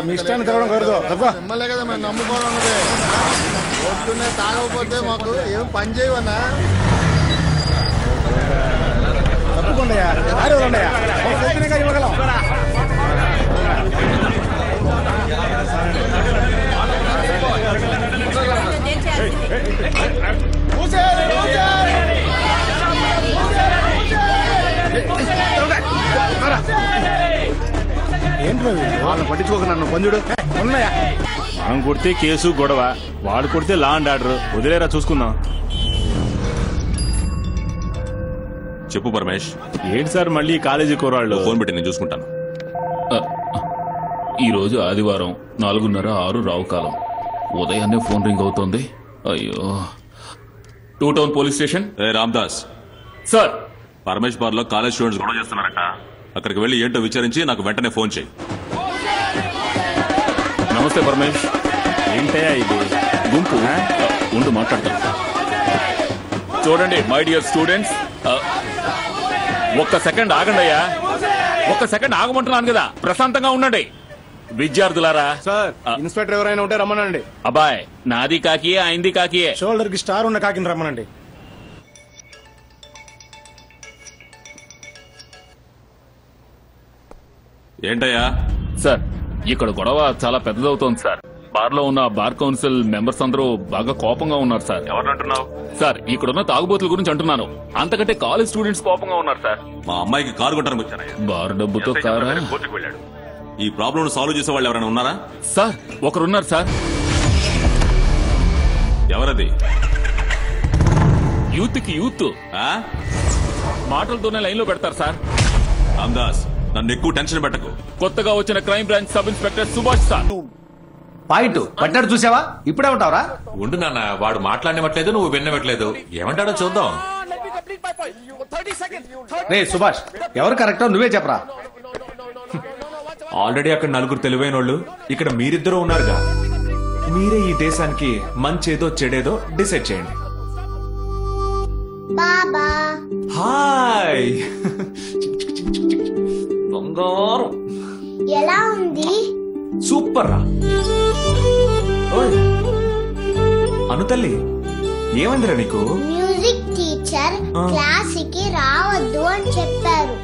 మీ ఇష్టాన్ని తిరగడం కడదు మిమ్మల్నే కదా మేము నమ్ముకోవడం ఉన్నది. పొద్దున్నే తాగకపోతే మాకు ఏం పని చేయవన్నా. తప్పకుండా ఇవ్వగలం. వాళ్ళని పట్టించుకోక నన్ను పంజుడు ఉన్నాయా. మనం కొడితే కేసు గొడవ, వాడు కొడితే లా అండ్ ఆర్డర్. వదిలేరా చూసుకుందాం. చెప్పు పరమేష్. ఏంటి సార్ మళ్ళీ కాలేజీ కూరాళ్ళు? ఫోన్ పెట్టి నేను చూసుకుంటాను. ఈరోజు ఆదివారం 4:30-6 రావుకాలం. ఉదయాన్నే ఫోన్ రింగ్ అవుతోంది. అయ్యో. 2 town police station. Ramdas sir, Paramesh bar లో కాలేజ్ స్టూడెంట్స్ గొడవ చేస్తున్నారట. అక్కడికి వెళ్ళి ఏంటో విచారించి నాకు వెంటనే ఫోన్ చేయి. నమస్తే పరమేష్. ఏంటయ్యా ఇది? గుంపు ఉండు మాట్లాడతాను. చూడండి మై డియర్ స్టూడెంట్స్, ఒక్క సెకండ్ ఆగండి అయ్యా. ఒక్క సెకండ్ ఆగమంటున్నాను కదా, ప్రశాంతంగా ఉండండి. విద్యార్థులారా, సార్ ఇన్స్పెక్టర్ ఎవరైనా ఉంటే రమ్మనండి. అబ్బాయ్, నాది కాకియే, అయింది కాకియే. షోల్డర్ కి స్టార్ ఉన్న కాకిని రమ్మనండి. ఏంటయ్యా? సార్, ఇక్కడ గొడవ చాలా పెద్దదవుతోంది సార్. బార్ లో ఉన్న బార్ కౌన్సిల్ మెంబర్స్ అందరూ బాగా కోపంగా ఉన్నారు సార్. ఎవరంటున్నావు? సార్, ఇక్కడున్న తాగుబోతుల గురించి అంటున్నాను. అంతకంటే కాలేజ్ స్టూడెంట్స్ కోపంగా ఉన్నారు సార్. మా అమ్మాయికి కారు కొట్టడానికి వచ్చానయ్యా. బార్ డబ్బుతో కారా? కోర్టుకు వెళ్ళాడు. ఈ ప్రాబ్లం సాల్వ్ చేసే వాళ్ళు ఎవరైనా ఉన్నారా? సార్, ఒకరున్నారు సార్. ఎవరది? యూత్ కి యూత్ మాటలతోనే లైన్ లో పెడతారు సార్. రామ్దాస్, నన్ను ఎక్కువ టెన్షన్ పెట్టకు. కొత్తగా వచ్చిన crime branch sub inspector Subhash sir. Point పట్టాడు చూసావా? ఇప్పుడే ఉంటావరా? ఉండు నాన్న, వాడు మాట్లాడనివ్వట్లేదు, నువ్వు విన్నవట్లేదు. ఏమంటాడో చూద్దాం. రే సుభాష్, ఎవరు కరెక్టో నువ్వే చెప్పరా. ఆల్రెడీ అక్కడ 4 తెలివైన వాళ్ళు, ఇక్కడ మీరిద్దరూ ఉన్నారుగా. మీరే ఈ దేశానికి మంచేదో చెడేదో డిసైడ్ చేయండి. హాయ్ బంగారం, ఎలా ఉంది? సూపర్ రా. అను తల్లి, ఏమైందిరా నీకు? మ్యూజిక్ టీచర్ క్లాస్కి రావద్దు అని చెప్పారు.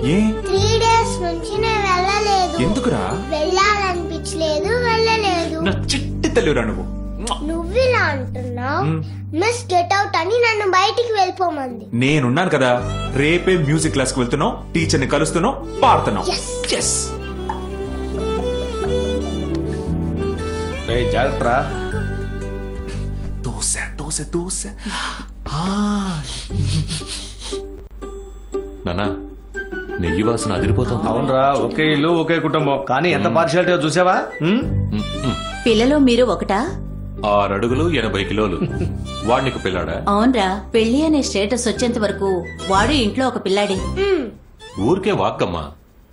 3 days నుంచి నేను వెళ్ళలేదు. ఎందుకురా? వెళ్ళాలనిపించలేదు, వెళ్ళలేదు. నా చిట్టి తల్లిరా నువ్వు. నువ్విలా అంటున్నావు. మిస్ గెట్ అవుట్ అని నన్ను బయటికి వెళ్ళిపోమంది. నేనున్నాను కదా, రేపే మ్యూజిక్ క్లాస్ కి వెళ్తున్నావు, టీచర్ ని కలుస్తున్నావు, పాడుతున్నావు. జాగ్రత్త. దోశ దోశ దోశ. నానా, నెయ్యి వాసన అదిరిపోతుంది. అవునరా, ఒకే ఇల్లు ఒకే కుటుంబం, కానీ ఎంత పార్షియాలిటీ చూసావా? పిల్లలో మీరు ఒకటా? 6 అడుగులు 80 కిలోలు. వాడికి పిల్లాడా? అవునరా, పెళ్లి అనే స్టేటస్ వచ్చేంత వరకు వాడు ఇంట్లో ఒక పిల్లాడే. ఊరికే వాక్కమ్మా,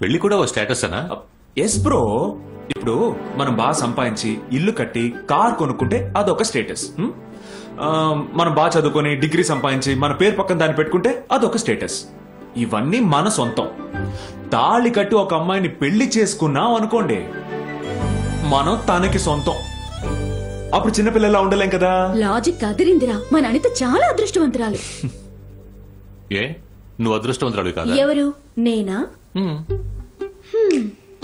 పెళ్లి కూడా ఓ స్టేటస్ అనా? Yes bro. ఇప్పుడు మనం బాగా సంపాదించి ఇల్లు కట్టి కార్ కొనుక్కుంటే అదొక స్టేటస్. మనం బాగా చదువుకొని డిగ్రీ సంపాదించి మన పేరు పక్కన దాన్ని పెట్టుకుంటే అదొక స్టేటస్. ఇవన్నీ మన సొంతం. తాళి కట్టి ఒక అమ్మాయిని పెళ్లి చేసుకున్నాం అనుకోండి, మనం తనకి సొంతం. అప్పుడు చిన్నపిల్లలా ఉండలేం కదా. లాజిక్ అదిరిందిరా. మన అనిత చాలా అదృష్టవంతురాలు. ఏ, నువ్వు అదృష్టవంతురాలు కాదా? ఎవరు? నేనా?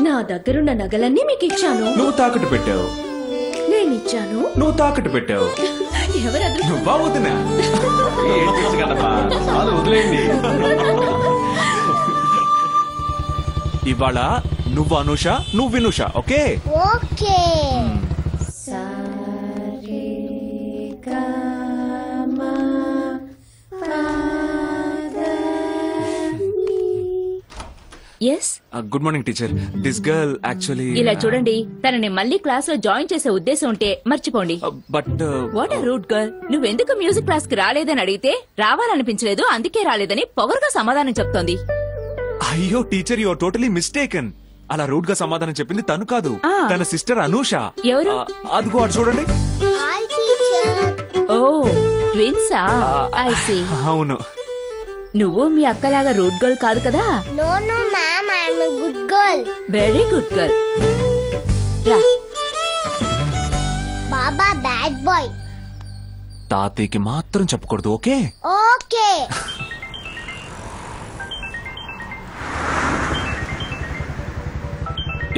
నా దగ్గరున్న నగలన్నీ మీకు ఇచ్చాను. నువ్వు తాకట్టు పెట్టావు. నేనిచ్చాను. నువ్వు తాకట్టు పెట్టావు. ఎవరు? నువ్వా వదినా? వదిలేండి. ఇవాళ నువ్వు అనుష, నువ్వు Vinusha. Okay okay. Good morning teacher. This girl actually. ఇలా చూడండి, తనని మళ్ళీ క్లాస్ లో జాయిన్ చేసే ఉద్దేశం ఉంటే మర్చిపోండి. But what are rude girl. నువ్వెందుకు మ్యూజిక్ క్లాస్ కి రాలేదని అడిగితే రావాలనిపించలేదు, అందుకే రాలేదని పొగరుగా సమాధానం చెప్తోంది. అయ్యో teacher, you are totally mistaken. అలా రూట్ గా సమాధానం చెప్పింది తను కాదు, తన సిస్టర్ అనూష. ఎవరు? అదిగో అటు చూడండి. ఓ, ట్విన్సా? I see. అవును. నువ్వు మీ అక్కలాగా రూట్ గర్ల్ కాదు కదా? No no ma'am, I am I'm a good girl. Very good girl. రా. బాబా బ్యాడ్ బాయ్. తాతయ్యకి మాత్రం చెప్పకూడదు, ఓకే? ఓకే.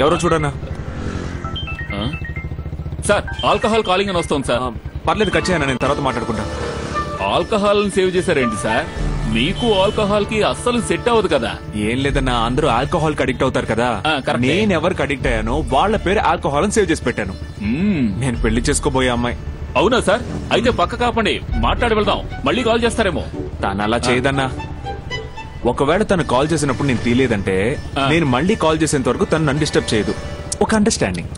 ఎవరో చూడన్నా. సార్ ఆల్కహాల్ కాలింగ్ అని వస్తుంది సార్. పర్లేదు, కట్ చేయనా, నేను తర్వాత మాట్లాడుకుంటా. ఆల్కహాల్ సేవ్ చేశారేంటి సార్? మీకు ఆల్కహాల్ కి అస్సలు సెట్ అవ్వదు కదా. ఏం లేదన్నా, అందరూ ఆల్కహాల్ కి అడిక్ట్ అవుతారు కదా. నేను ఎవరికి అడిక్ట్ అయ్యానో వాళ్ళ పేరు ఆల్కహాల్ అని సేవ్ చేసి పెట్టాను. నేను పెళ్లి చేసుకోబోయే అమ్మాయి. అవునా సార్? అయితే పక్క కాపండి, మాట్లాడి వెళ్దాం. మళ్ళీ కాల్ చేస్తారేమో. తను అలా చేయదన్నా. ఒకవేళ తను కాల్ చేసినప్పుడు నేను తీయలేదంటే నేను మళ్ళీ కాల్ చేసేంత వరకు తను నన్ను డిస్టర్బ్ చేయదు. ఒక అండర్స్టాండింగ్.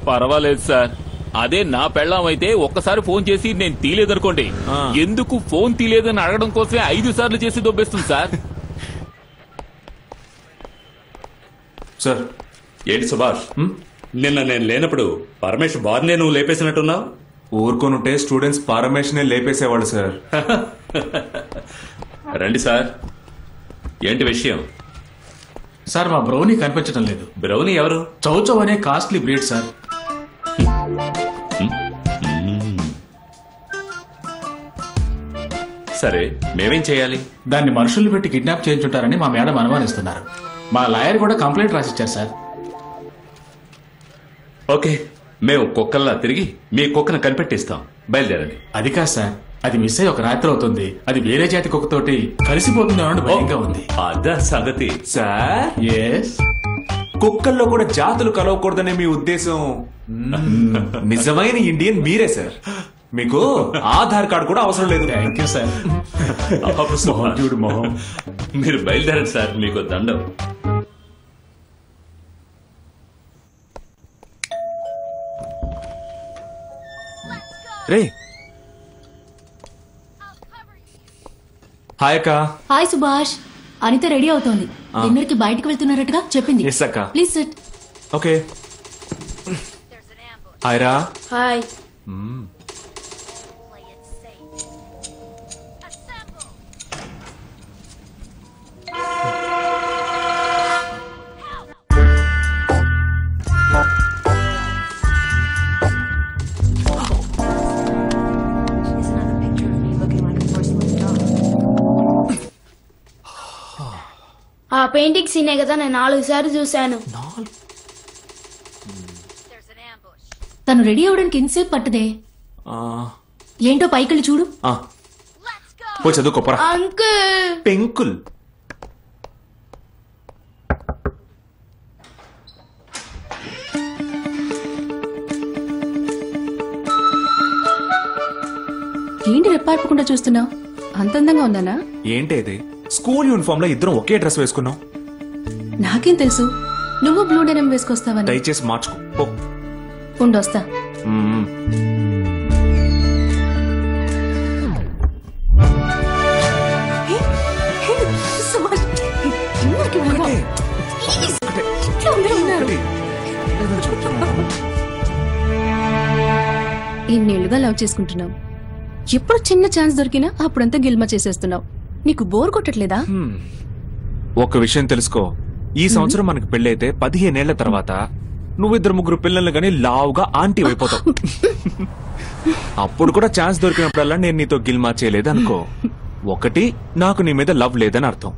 పర్వాలేదు సార్. అదే నా పెళ్ళాం అయితే ఒక్కసారి ఫోన్ చేసి నేను తీయలేదనుకోండి, ఎందుకు ఫోన్ తీయలేదని అడగడం కోసమే 5 సార్లు చేసి దొబ్బేస్తుంది సార్. సార్ ఏంటి సుభాష్, నిన్న నేను లేనప్పుడు పరమేష్ బార్నే నువ్వు లేపేసినట్టున్నావు? ఊరుకోనుంటే స్టూడెంట్స్ పరమేశ్నే లేపేసేవాళ్ళు సార్. రండి సార్, ఏంటి విషయం? సార్ మా బ్రౌనీ కనిపించడం లేదు. బ్రౌనీ ఎవరు? చౌచౌ అనే కాస్ట్లీ బ్రీడ్ సార్. సరే, మేమేం చేయాలి? దాన్ని మనుషుల్ని పెట్టి కిడ్నాప్ చేయించుంటారని మా మేడం అనుమానిస్తున్నారు. మా లాయర్ కూడా కంప్లైంట్ రాసిచ్చారు సార్. ఓకే, మేము కుక్కల్లా తిరిగి మీ కుక్కను కనిపెట్టిస్తాం. బయలుదేరండి. అది కాదు సార్, అది మిస్ అయ్యి ఒక రాత్రి అవుతుంది. అది వేరే జాతి కుక్కతోటి కలిసిపోతుంది అన్నట్టు భయంగా ఉంది. అదా సంగతి. సార్ ఎస్, కుక్కల్లో కూడా జాతులు కలవకూడదనే మీ ఉద్దేశం. నిజమైన ఇండియన్ మీరే సార్. మీకు ఆధార్ కార్డు కూడా అవసరం లేదు. Thank you sir. చూడు మొహం. మీరు బయలుదేరండి సార్, మీకు దండం. రే, హాయ్ అక్క. హాయ్ సుభాష్. అనిత రెడీ అవుతోంది. డిన్నర్ కి బయటకు వెళ్తున్నారట్టుగా చెప్పింది. ఎస్ అక్క. Please SIT. ఓకే. హాయ్ రా. హాయ్. ఆ పెయింటింగ్ సీనే కదా నేను 4 సార్లు చూశాను. తను రెడీ అవడానికి ఎంతసేపు పట్టదే? ఏంటో పైకెళ్ళి చూడు. పోయి చదువుకోపరా. అంకుల్. పెంకుల్. ఏంటి రెప్పార్పకుండా చూస్తున్నావు? అంత అందంగా ఉందానా? ఏంటి ఇది? స్కూల్ యూనిఫామ్ లో ఇద్దరం ఒకే డ్రెస్ వేసుకున్నాం. నాకేం తెలుసు నువ్వు బ్లూ డెనిమ్ వేసుకొస్తావని. దయచేసి మార్చుకో. ఉండొస్తా. ఇన్నేళ్లుగా లవ్ చేసుకుంటున్నావు. ఎప్పుడు చిన్న ఛాన్స్ దొరికినా అప్పుడంతా గిల్మా చేసేస్తున్నావు. నీకు బోర్ కొట్టట్లేదా? ఒక విషయం తెలుసుకో, ఈ సంవత్సరం మనకు పెళ్ళైతే 15 ఏళ్ల తర్వాత నువ్వు 2-3 పిల్లల్ని గానీ లావుగా ఆంటీ అయిపోతావు. అప్పుడు కూడా ఛాన్స్ దొరికినప్పుడల్లా నేను నీతో గిల్మా చేయలేదు అనుకో. ఒకటి, నాకు నీ మీద లవ్ లేదని అర్థం.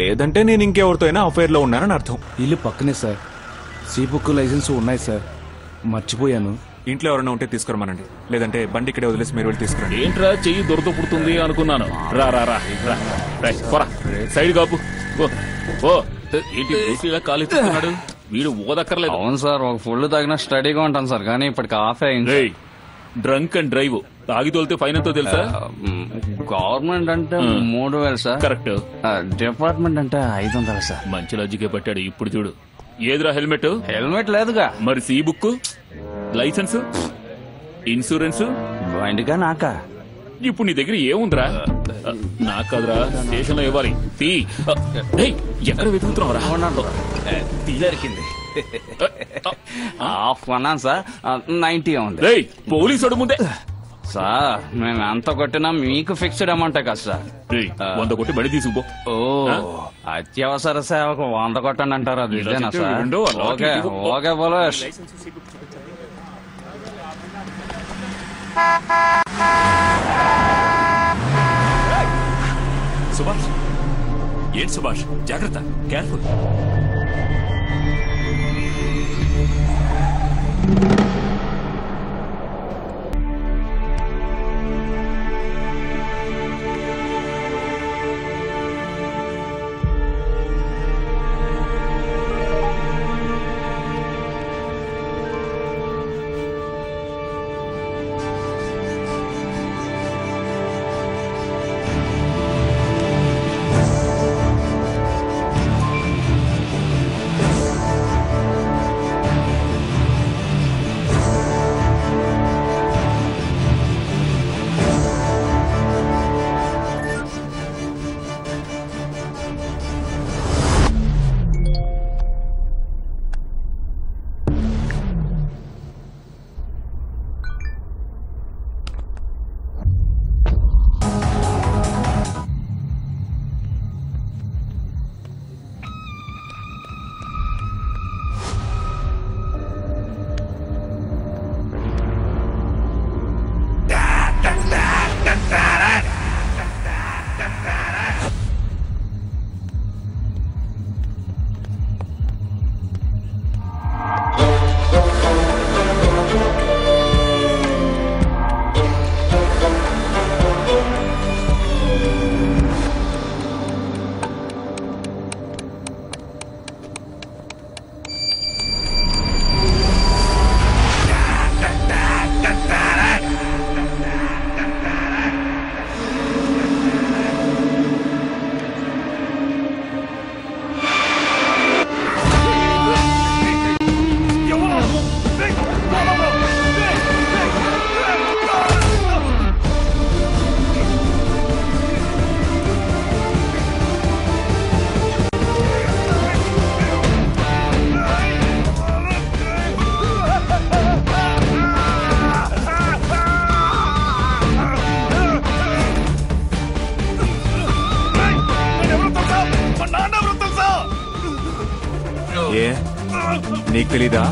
లేదంటే నేను ఇంకెవరితో అయినా అఫైర్ లో ఉన్నానని అర్థం. ఇల్లు పక్కనే సార్. సి బుక్ లైసెన్స్ ఉన్నాయి సార్, మర్చిపోయాను. ఇంట్లో ఎవరైనా ఉంటే తీసుకురమానండి, లేదంటే బండి ఇక్కడే వదిలేసి మీరు వెళ్ళి తీసుకురండి. ఏంట్రా చెయ్యి దొరద పుడుతుంది అనుకున్నాను. రా రా రా పోరా, సైడ్ కాపు. ఏంటి బ్రూస్లీలా కాలు ఎత్తుకున్నాడు? వీడు ఓదక్కర్లేదు. అవును సార్, ఒక ఫుల్ తాగినా స్టడీగా ఉంటాను సార్, కానీ ఇప్పటికి ఆఫ్ అయింది. డ్రంక్ అండ్ డ్రైవ్ తాగి తోలితే ఫైన్ ఎంతో తెలుసా? గవర్నమెంట్ అంటే 3000 సార్. కరెక్ట్. డిపార్ట్మెంట్ అంటే 500 సార్. మంచి లాజికే పట్టాడు. ఇప్పుడు చూడు, ఏదిరా హెల్మెట్? హెల్మెట్ లేదుగా. మరి సి బుక్, లైసెన్స్, ఇన్సూరెన్స్ బండిగా నాకా? ఇప్పుడు నీ దగ్గర ఏముందిరా? నాకు కదరా, స్టేషన్ లో ఇవ్వాలి. ఎక్కడ వెతుకుతున్నావురా? దొరికింది. హాఫ్ కొన్నాను సార్, 90 ఉంది. పోలీసు ముందే సార్, మేము ఎంత కొట్టినా మీకు ఫిక్స్డ్ అమౌంట్ కదా సార్. 100 కొట్టి బడి తీసుకుపో. ఓ అత్యవసర సేవకు 100 కొట్టండి అంటారు, అది ఇలా ఇదేనా చెప్తే సార్? విండు, అలా ఓకే ఇవ్వు. ఓకే పోలేష్. సుభాష్ ఏంటి సుభాష్, జాగ్రత్త, కేర్ఫుల్. ఏ నీకు తెలీదా?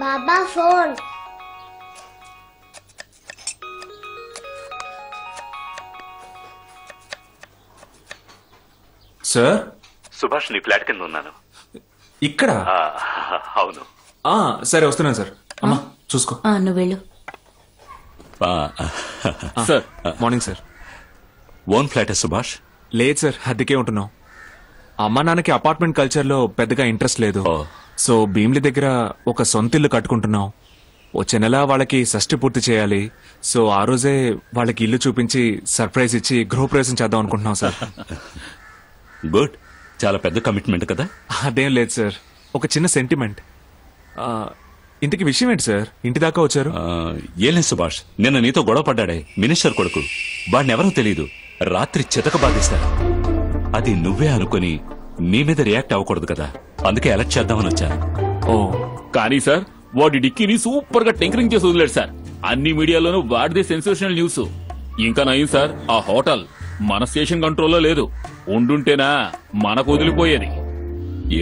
బాబా ఫోన్. సార్ సుభాష్ నీ ఫ్లాట్ కింద ఉన్నాను. ఇక్కడ? అవును. సరే వస్తున్నాను సార్. అమ్మా చూసుకో. నువ్వు వెళ్ళు. Sir morning sir. ఓన్ ఫ్లాటే సుభాష్? లేదు సార్, అద్దెకే ఉంటున్నాం. అమ్మా నాన్నకి అపార్ట్మెంట్ కల్చర్ లో పెద్దగా ఇంట్రెస్ట్ లేదు. సో భీమ్లీ దగ్గర ఒక సొంత ఇల్లు కట్టుకుంటున్నాం. వచ్చే నెల వాళ్ళకి షష్ఠి పూర్తి చేయాలి. సో ఆ రోజే వాళ్ళకి ఇల్లు చూపించి సర్ప్రైజ్ ఇచ్చి గృహప్రవేశం చేద్దాం అనుకుంటున్నాం సార్. గుడ్. చాలా పెద్ద కమిట్మెంట్ కదా? అదేం లేదు సార్, ఒక చిన్న సెంటిమెంట్. ఇంతకి విషయం ఏంటి సార్, ఇంటి దాకా వచ్చారు? ఏం లేదు సుభాష్, నిన్న నీతో గొడవ పడ్డాడే మినిస్టర్ కొడుకు, వాడిని ఎవరో తెలీదు, రాత్రి చితక బాధిస్తారు. అది నువ్వే అనుకుని నీ మీద రియాక్ట్ అవ్వకూడదు కదా, అందుకే అలర్ట్ చేద్దామని వచ్చాను. కానీ సార్ వాడి డిక్కీని సూపర్ గా టెంకరింగ్ చేసి వదిలేడు సార్. అన్ని మీడియాలోనూ వాడిదే సెన్సేషనల్ న్యూస్. ఇంకా నయం సార్, ఆ హోటల్ మన స్టేషన్ కంట్రోల్లో లేదు. ఉండుంటేనా మనకు వదిలిపోయేది.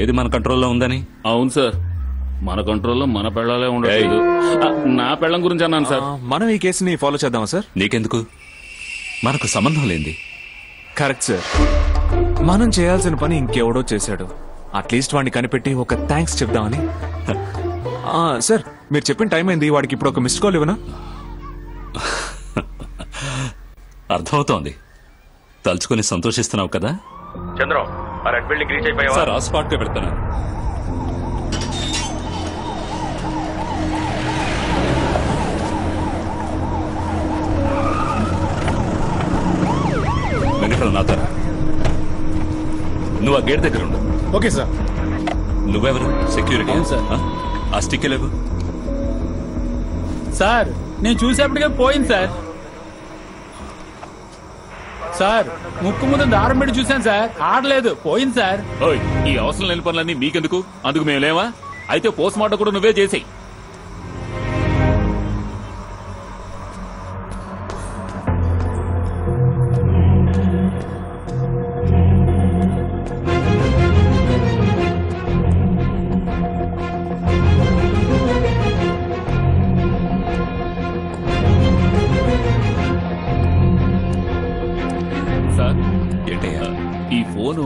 ఏది మన కంట్రోల్లో ఉందని? అవును సార్, మన కంట్రోల్లో మన పెళ్ళాలే ఉండలేదు. నా పెళ్ళం గురించి అన్నాను సార్. మనం ఈ కేసుని ఫాలో చేద్దామా సార్? నీకెందుకు? మనకు సంబంధం లేంది. Correct sir. మనం చేయాల్సిన పని ఇంకెవడో చేశాడు. అట్లీస్ట్ వాడిని కనిపెట్టి ఒక థ్యాంక్స్ చెప్దామని. సార్, మీరు చెప్పిన టైం అయింది. వాడికి ఇప్పుడు ఒక మిస్డ్ కాల్ ఇవ్వనా? అర్థమవుతోంది. తలుచుకుని సంతోషిస్తున్నావు కదా? చంద్రం, ఆ రెడ్ బిల్డింగ్ రీచ్ అయిపోయావా? సార్, ఆ స్పాట్ కే పెడతాను. నాతో నువ్వు ఆ గేట్ దగ్గర ఉండు. Okay sir. నువ్వెవరు? Security sir. ఆ స్టిక్ లేవు సార్. నేను చూసేప్పటికే పోయింది సార్. సార్, ముక్కు ముందు దారం పెట్టి చూశాను సార్, ఆడలేదు, పోయింది సార్. ఓయ్, ఈ అవసరం లేని పనులన్నీ మీకెందుకు? అందుకు మేము లేవా? అయితే పోస్ట్ మార్టం కూడా నువ్వే చేసేయి. ఈ ఫోను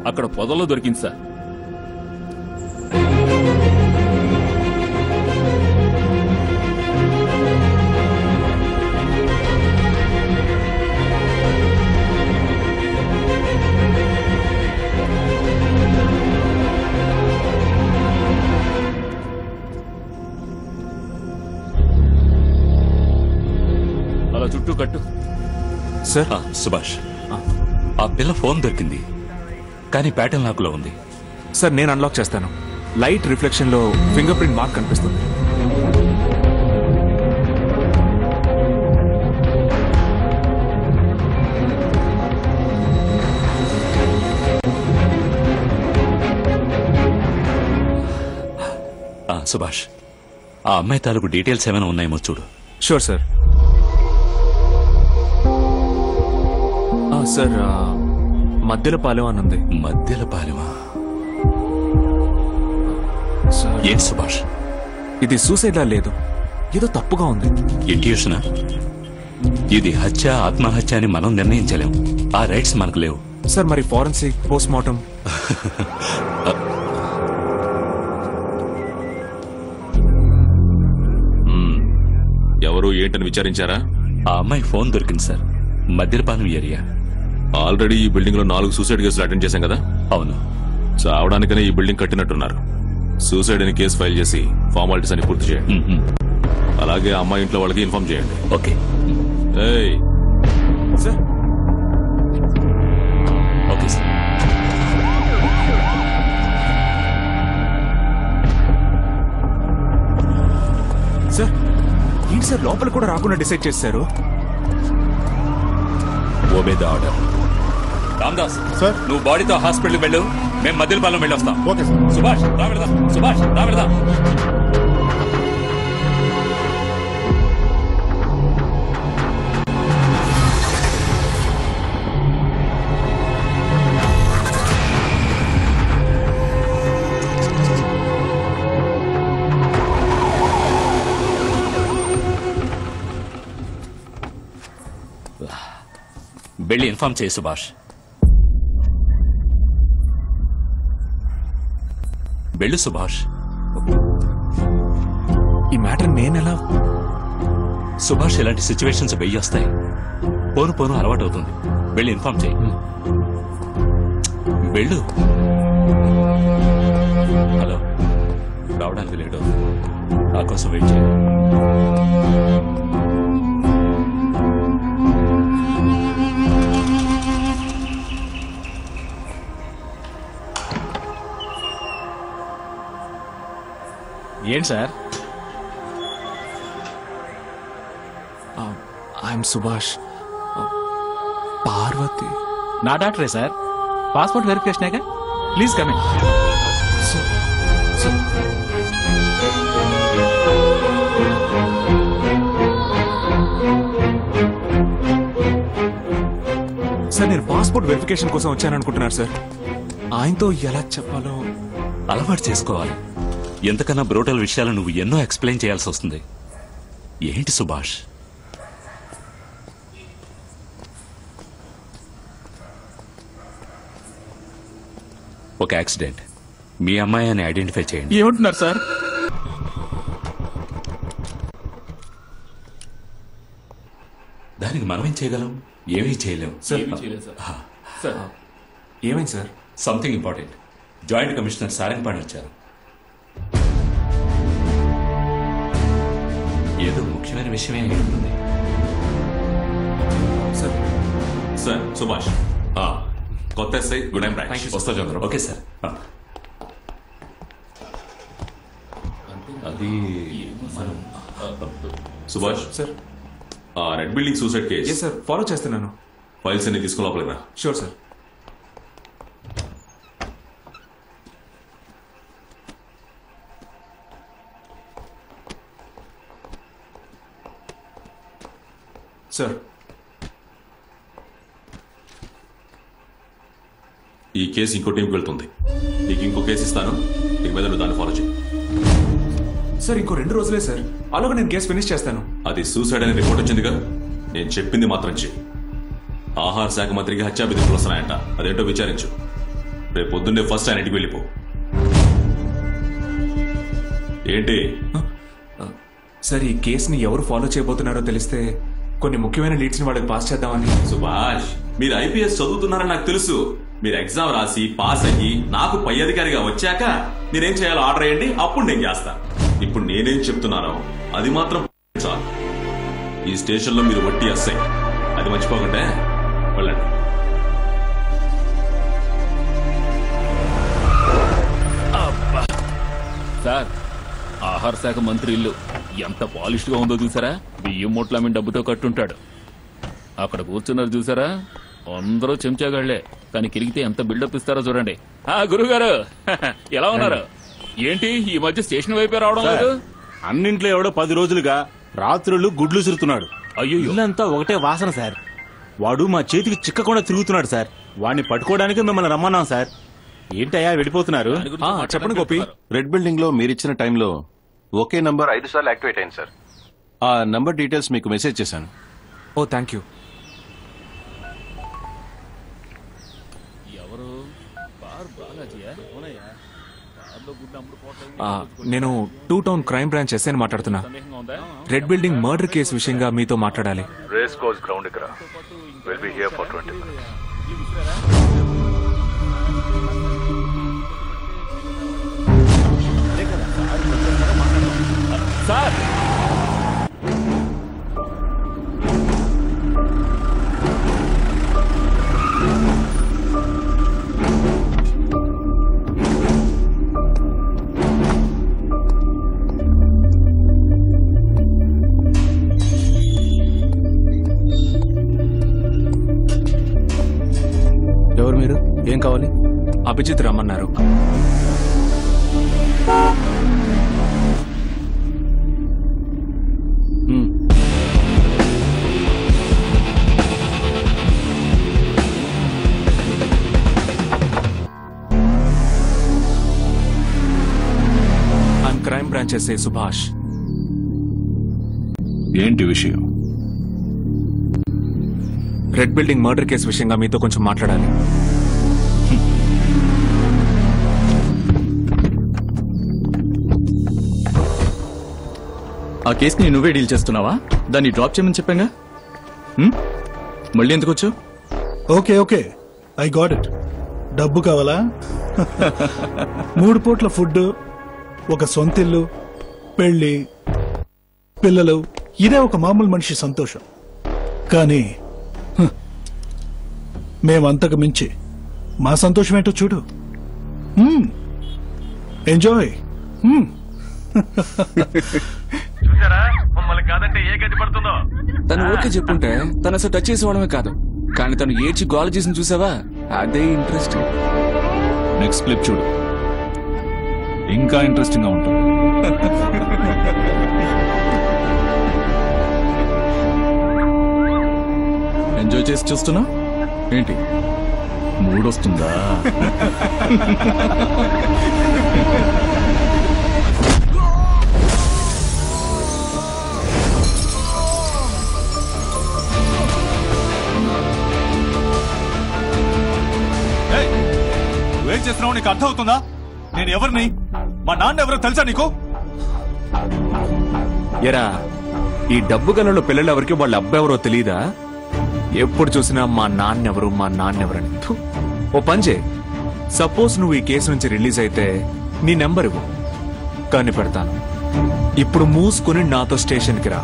అక్కడ పొదల్లో దొరికింది సార్. అలా చుట్టూ కట్టు సార్. సుభాష్, ఆ పిల్ల ఫోన్ దొరికింది, కానీ ప్యాటర్న్ లాక్ లో ఉంది. సార్, నేను అన్లాక్ చేస్తాను. లైట్ రిఫ్లెక్షన్ లో ఫింగర్ ప్రింట్ మార్క్ కనిపిస్తుంది. సుభాష్, ఆ అమ్మాయి తాలూకు డీటెయిల్స్ ఏమైనా ఉన్నాయేమో చూడు. Sure sir. సార్, మధ్యలపాలెం అని ఉంది. మధ్యలపాలెమా? ఏం సుభాష్, ఇది సూసైడ్ లా లేదు, ఏదో తప్పుగా ఉంది. ఇంట్యూషనా? ఇది హత్య, ఆత్మహత్య అని మనం నిర్ణయించలేం. ఆ రైట్స్ మనకు లేవు. సార్, మరి ఫోరెన్సిక్ పోస్ట్ మార్టం? ఎవరు ఏంటని విచారించారా? ఆ అమ్మాయి ఫోన్ దొరికింది సార్, మధ్యలపాలెం ఏరియా. ఆల్రెడీ ఈ బిల్డింగ్ లో 4 సూసైడ్ కేసులు అటెండ్ చేశాం కదా. అవును. చావడానికనే ఈ బిల్డింగ్ కట్టినట్టున్నారు. సూసైడ్ అని కేసు ఫైల్ చేసి ఫార్మాలిటీస్ అని పూర్తి చేయండి. అలాగే ఆ అమ్మాయి ఇంట్లో వాళ్ళకి ఇన్ఫార్మ్ చేయండి. Okay. Sir. Okay sir. Sir, ఏంటి సార్ లోపల కూడా రాకుండా డిసైడ్ చేశారు? Obey the order. Ramdas sir, నువ్వు బాడీతో హాస్పిటల్కి వెళ్ళు, మేము మధ్యలపాలెం వెళ్ళొస్తాం. Okay sir. సుభాష్ రా వెళదాం. సుభాష్ రా వెళదాం. వెళ్ళి ఇన్ఫార్మ్ చేయి సుభాష్. వెళ్ళు సుభాష్. ఈ మ్యాటర్ నేనెలా? సుభాష్, ఇలాంటి సిచ్యువేషన్స్ వెయ్యి వస్తాయి. పోను పోను అలవాటు అవుతుంది. వెళ్ళి ఇన్ఫార్మ్ చేయి. వెళ్ళు. హలో, రావడానికి లేట్ అవుతుంది. నా కోసం వెయిట్ చేయి. ఏంటి సార్? ఐఎమ్ సుభాష్. పార్వతి నా డాక్టరే sir. Passport verification please coming. Sir నేను పాస్పోర్ట్ వెరిఫికేషన్ కోసం వచ్చాను అనుకుంటున్నారు సార్. ఆయనతో ఎలా చెప్పాలో అలవాటు చేసుకోవాలి. ఎంతకన్నా బ్రోటల్ విషయాలు నువ్వు ఎన్నో ఎక్స్ప్లెయిన్ చేయాల్సి వస్తుంది. ఏంటి సుభాష్? ఒక యాక్సిడెంట్. మీ అమ్మాయి అని ఐడెంటిఫై చేయండి. ఏమంటున్నారు సార్? దానికి మనమేం చేయగలం? ఏమీ చేయలేం. ఏమైంది sir? Something important. Joint commissioner Sarangapani వచ్చారు. ఏదో ముఖ్యమైన విషయమే ఉంటుంది. సార్ సుభాష్, కొత్త ఎస్ఐ గుడ్ బ్రాంచ్ వస్తా చంద్ర. Okay sir. అది Subhash sir, red building suicide case. Sir follow చేస్తున్నాను. ఫైల్స్ అన్ని తీసుకుని లోపలికి రా. Sure sir. సార్, ఈ కేసు ఇంకో టీంకి వెళ్తుంది. నీకు ఇంకో కేసు ఇస్తాను, నీకు మీద నువ్వు దాన్ని ఫాలో చేయి. సార్ ఇంకో 2 రోజులే సార్, అలాగే నేను కేసు ఫినిష్ చేస్తాను. అది సూసైడ్ అనే రిపోర్ట్ వచ్చిందిగా, నేను చెప్పింది మాత్రం చెయ్యి. ఆహార శాఖ మంత్రికి హత్యా బెదిరింపులు వస్తున్నాయంట, అదేంటో విచారించు. రేపు పొద్దున్నే ఫస్ట్ ఆయన ఇంటికి వెళ్ళిపో. ఏంటి సార్, ఈ కేసుని ఎవరు ఫాలో చేయబోతున్నారో తెలిస్తే కొన్ని ముఖ్యమైన లీడ్స్ ని వాళ్ళకి పాస్ చేద్దామని. సుభాష్, మీరు ఐపీఎస్ చదువుతున్నారని నాకు తెలుసు. మీరు ఎగ్జామ్ రాసి పాస్ అయ్యి నాకు పై అధికారిగా వచ్చాక మీరేం చేయాలో ఆర్డర్ అయ్యండి, అప్పుడు నేను చేస్తా. ఇప్పుడు నేనేం చెప్తున్నానో అది మాత్రం చాలు. ఈ స్టేషన్ లో మీరు వట్టి ఎస్ఐ, అది మర్చిపోకండి. వెళ్ళండి. సార్, ఆహార శాఖ మంత్రి ఇల్లు ఎంత పాలిష్డ్ గా ఉందో చూసారా? బియ్యం మూట్ల మీద డబ్బుతో కట్టుంటాడు. అక్కడ కూర్చున్నారు చూసారా? అందరూ చెంచాగాళ్లే, కానీ కిరిగితే ఎంత బిల్డప్ ఇస్తారో చూడండి. గురుగారు ఎలా ఉన్నారు? ఏంటి ఈ మధ్య స్టేషన్ వైపే రావడం లేదు? అన్నింట్లో ఎవడో 10 రోజులుగా రాత్రులు గుడ్లు సిరుతున్నాడు. అయ్యో, ఇల్లంతా ఒకటే వాసన సార్. వాడు మా చేతికి చిక్కకుండా తిరుగుతున్నాడు సార్. వాడిని పట్టుకోవడానికి మిమ్మల్ని రమ్మన్నాం సార్. ఏంటయ్యా వెళ్ళిపోతున్నారు? చెప్పండి గోపి. రెడ్ బిల్డింగ్ లో మీరిచ్చిన టైంలో ఒకే నంబర్ 5 సార్లు యాక్టివేట్ అయింది సార్. ఆ నంబర్ డీటెయిల్స్ మీకు మెసేజ్ చేశాను. ఓ థ్యాంక్ యూ. నేను 2 టౌన్ క్రైమ్ బ్రాంచ్ ఎస్ఐని మాట్లాడుతున్నా. రెడ్ బిల్డింగ్ మర్డర్ కేసు విషయంగా మీతో మాట్లాడాలి. రేస్ కోర్స్ గ్రౌండ్ కి రా. Will be here for 20 minutes. Sir, ఎవరు మీరు? ఏం కావాలి? అభిజిత్ రమ్మన్నారు. I'm crime branch SI Subhash. ఏంటి విషయం? రెడ్ బిల్డింగ్ మర్డర్ కేసు విషయంగా మీతో కొంచెం మాట్లాడాలి. ఆ కేసుని నువ్వే డీల్ చేస్తున్నావా? దాన్ని డ్రాప్ చేయమని చెప్పాగా. మళ్ళీ ఎందుకు వచ్చావు? Okay okay, I got it. డబ్బు కావాలా? 3 పూట్ల ఫుడ్, ఒక సొంతిల్లు, పెళ్లి, పిల్లలు, ఇదే ఒక మామూలు మనిషి సంతోషం. కానీ మేమంతకు మించి మా సంతోషం ఏంటో చూడు. ఎంజాయ్. తను ఓకే చెప్పుంటే తను అసలు టచ్ చేసేవాడమే కాదు, కానీ తను ఏడ్చి గోల చేసి చూసావా? అదే ఇంట్రెస్ట్. నెక్స్ట్ క్లిప్ చూడు, ఇంకా ఇంట్రెస్టింగ్ గా ఉంటుంది. ఎంజాయ్ చేసి చూస్తున్నా ఏంటి మూడొస్తుందా? నువ్వేం చేస్తున్నావు నీకు అర్థం అవుతుందా? నేను ఎవరిని, మా నాన్న ఎవరో తెలుసా నీకు? ఎరా, ఈ డబ్బు గలలో పిల్లలు ఎవరికి వాళ్ళ అబ్బాయి ఎవరో తెలియదా? ఎప్పుడు చూసినా మా నాన్నెవరని. ఓ పంజే, సపోజ్ నువ్వు ఈ కేసు నుంచి రిలీజ్ అయితే నీ నెంబర్ ఇవ్వు, కానీ పెడతాను. ఇప్పుడు మూసుకుని నాతో స్టేషన్కి రా.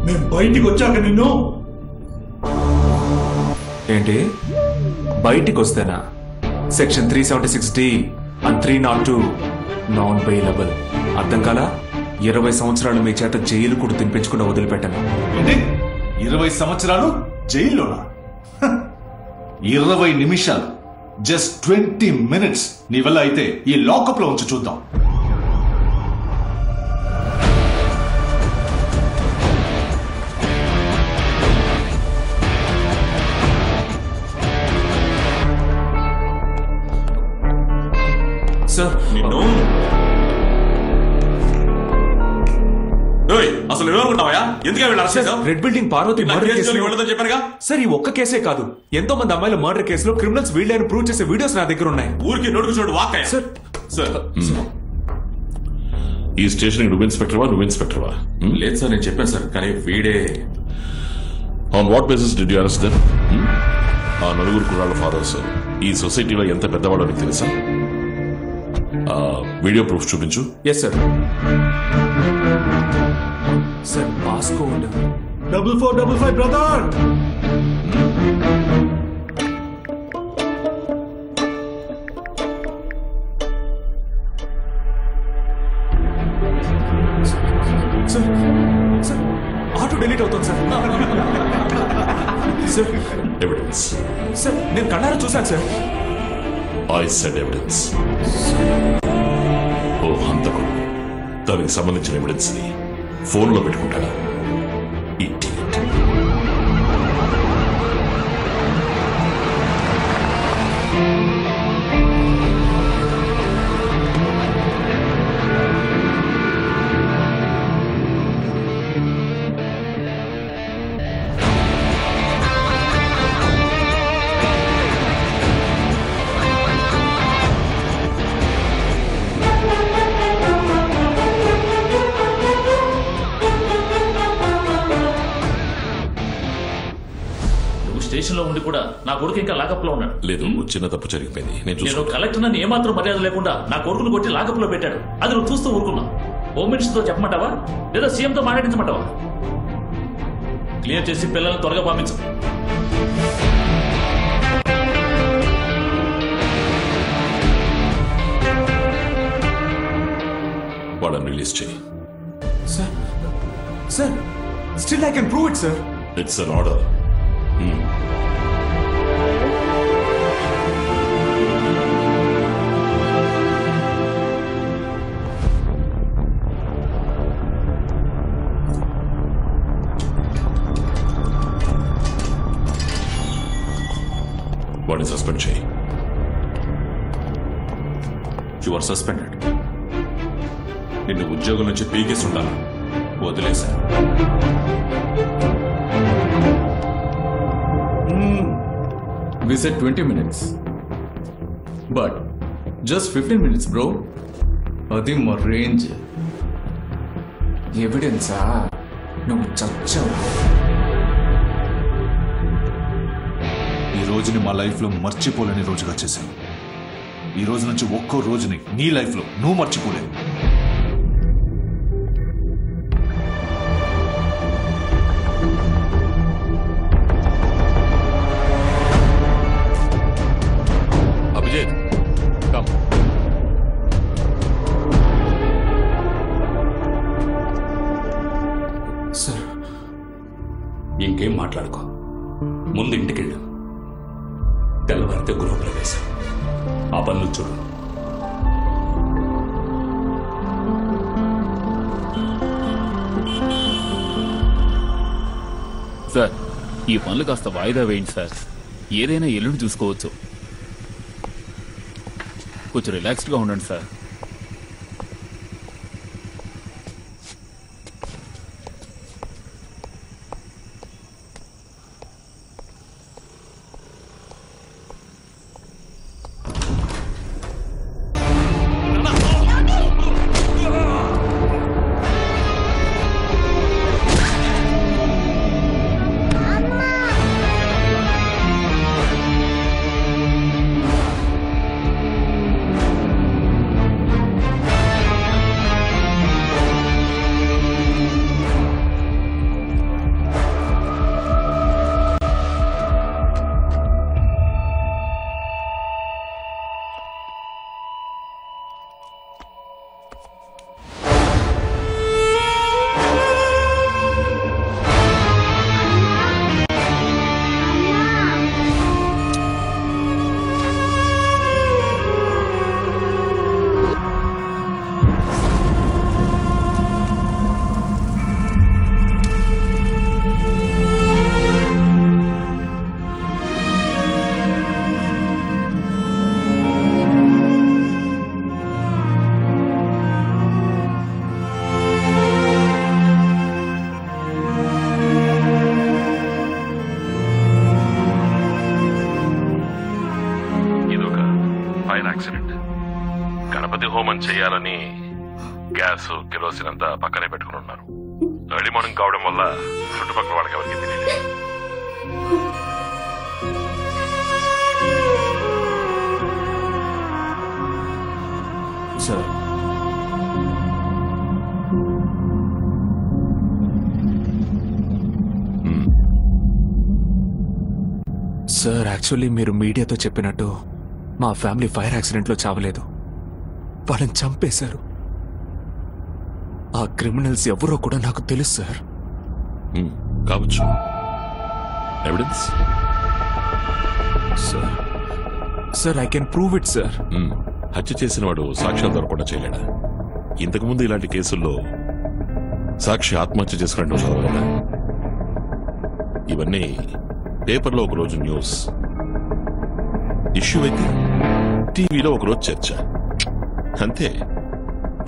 మేము బయటికి వచ్చాక నిన్ను ఏంటి బయటికి వస్తేనా? Section 376D and 302 non bailable. అర్థం కాలా? 20 సంవత్సరాలు మీ చేత జైలు కూడా తినిపించకుండా వదిలిపెట్టాను. 20 సంవత్సరాలు జైల్లోనా? 20 నిమిషాలు, జస్ట్ 20 మినిట్స్ నీ వల్ల అయితే ఈ లాకప్ లో ఉంచి చూద్దాం. సార్ నిన్ను అసలు ఎవరుకుంటావా? ఎందుకే రెడ్ బిల్డింగ్ పార్వతి మర్డర్ కేసులో వెళ్ళదని చెప్పానుగా. సార్ ఈ ఒక్క కేసే కాదు, ఎంతో మంది అమ్మాయిల మర్డర్ కేసులో క్రిమినల్స్ వీళ్ళని ప్రూవ్ చేసే వీడియోస్ నా దగ్గర ఉన్నాయి. ఊరికి నోటుకు చూడు వాక్కయ్య. సార్ సార్ ఈ స్టేషన్ నువ్వు ఇన్స్పెక్టర్వా? లేదు సార్, నేను చెప్పాను సార్, కానీ వీడే. On what basis did you arrest them? ఆ నలుగురు కుర్రాళ్ళ ఫాదర్స్ ఈ సొసైటీలో ఎంత పెద్దవాడో నీకు తెలుసా? వీడియో ప్రూఫ్ చూపించు. Yes sir. Sir passcode 4455 brother. Sir auto delete అవుతుంది సార్. Sir evidence. సార్ నేను కళ్ళారా చూశాను సార్. I said evidence. ఓ హంతకుడు దానికి సంబంధించిన ఎవిడెన్స్ ని ఫోన్లో పెట్టుకుంటాడా? ఇడియట్. పొజిషన్ లో ఉండి కూడా నా కొడుకు ఇంకా లాకప్ లో ఉన్నాడు. లేదు, చిన్న తప్పు జరిగిపోయింది. నేను కలెక్టర్ అని ఏమాత్రం మర్యాద లేకుండా నా కొడుకును కొట్టి లాకప్ లో పెట్టాడు. అది నువ్వు చూస్తూ ఊరుకున్నావు. హోమ్ మినిస్టర్ తో చెప్పమంటావా లేదా సీఎంతో మాట్లాడించమంటావా? క్లియర్ చేసి పిల్లల్ని త్వరగా పంపించు. వాళ్ళని రిలీజ్ చేయి. Sir still I can prove it sir. It's an order. వాడిని సస్పెండ్ చేయి. You are suspended. నిన్ను ఉద్యోగం నుంచి పీకేసి ఉండాలి. వదిలేశా. We said 20 minutes. But just 15 minutes, bro. అది మా రేంజ్. ఎవిడెన్సా? నువ్వు చచ్చావు. ఈ రోజుని మా లైఫ్ లో మర్చిపోలేని రోజుగా చేశాను. ఈ రోజు నుంచి ఒక్కో రోజుని నీ లైఫ్ లో నువ్వు మర్చిపోలేవు. అభిజిత్, కమ్. సార్, ఇంకేం మాట్లాడుకో. ముందు ఇంటికెళ్ళు. తెల్లవారితే గృహప్రవేశం. ఆ పనులు చూడు. సార్, ఈ పనులు కాస్త వాయిదా వేయండి సార్. ఏదైనా ఎల్లుండి చూసుకోవచ్చు. కొంచెం రిలాక్స్డ్గా ఉండండి సార్. గణపతి హోమం చేయాలని గ్యాస్ కిరోసిన్ అంతా పక్కనే పెట్టుకుని ఉన్నారు. ఎర్లీ మార్నింగ్ కావడం వల్ల చుట్టుపక్కల వాళ్ళకి ఎవరికి తెలియదు. సార్, సార్ యాక్చువల్లీ మీరు మీడియాతో చెప్పినట్టు మా ఫ్యామిలీ ఫైర్ యాక్సిడెంట్లో చావలేదు. వాళ్ళని చంపేశారు. ఆ క్రిమినల్స్ ఎవరో కూడా నాకు తెలుసు సార్. కావచ్చు. Evidence? Sir I can prove it sir. హత్య చేసిన వాడు సాక్ష్యాలు దొరకకుండా చేయలేడా? ఇంతకుముందు ఇలాంటి కేసుల్లో సాక్షి ఆత్మహత్య చేసుకున్నట్టు చదవలేదా? ఇవన్నీ పేపర్లో ఒకరోజు న్యూస్, ఇష్యూ అయితే టీవీలో ఒకరోజు చర్చ. అంతే.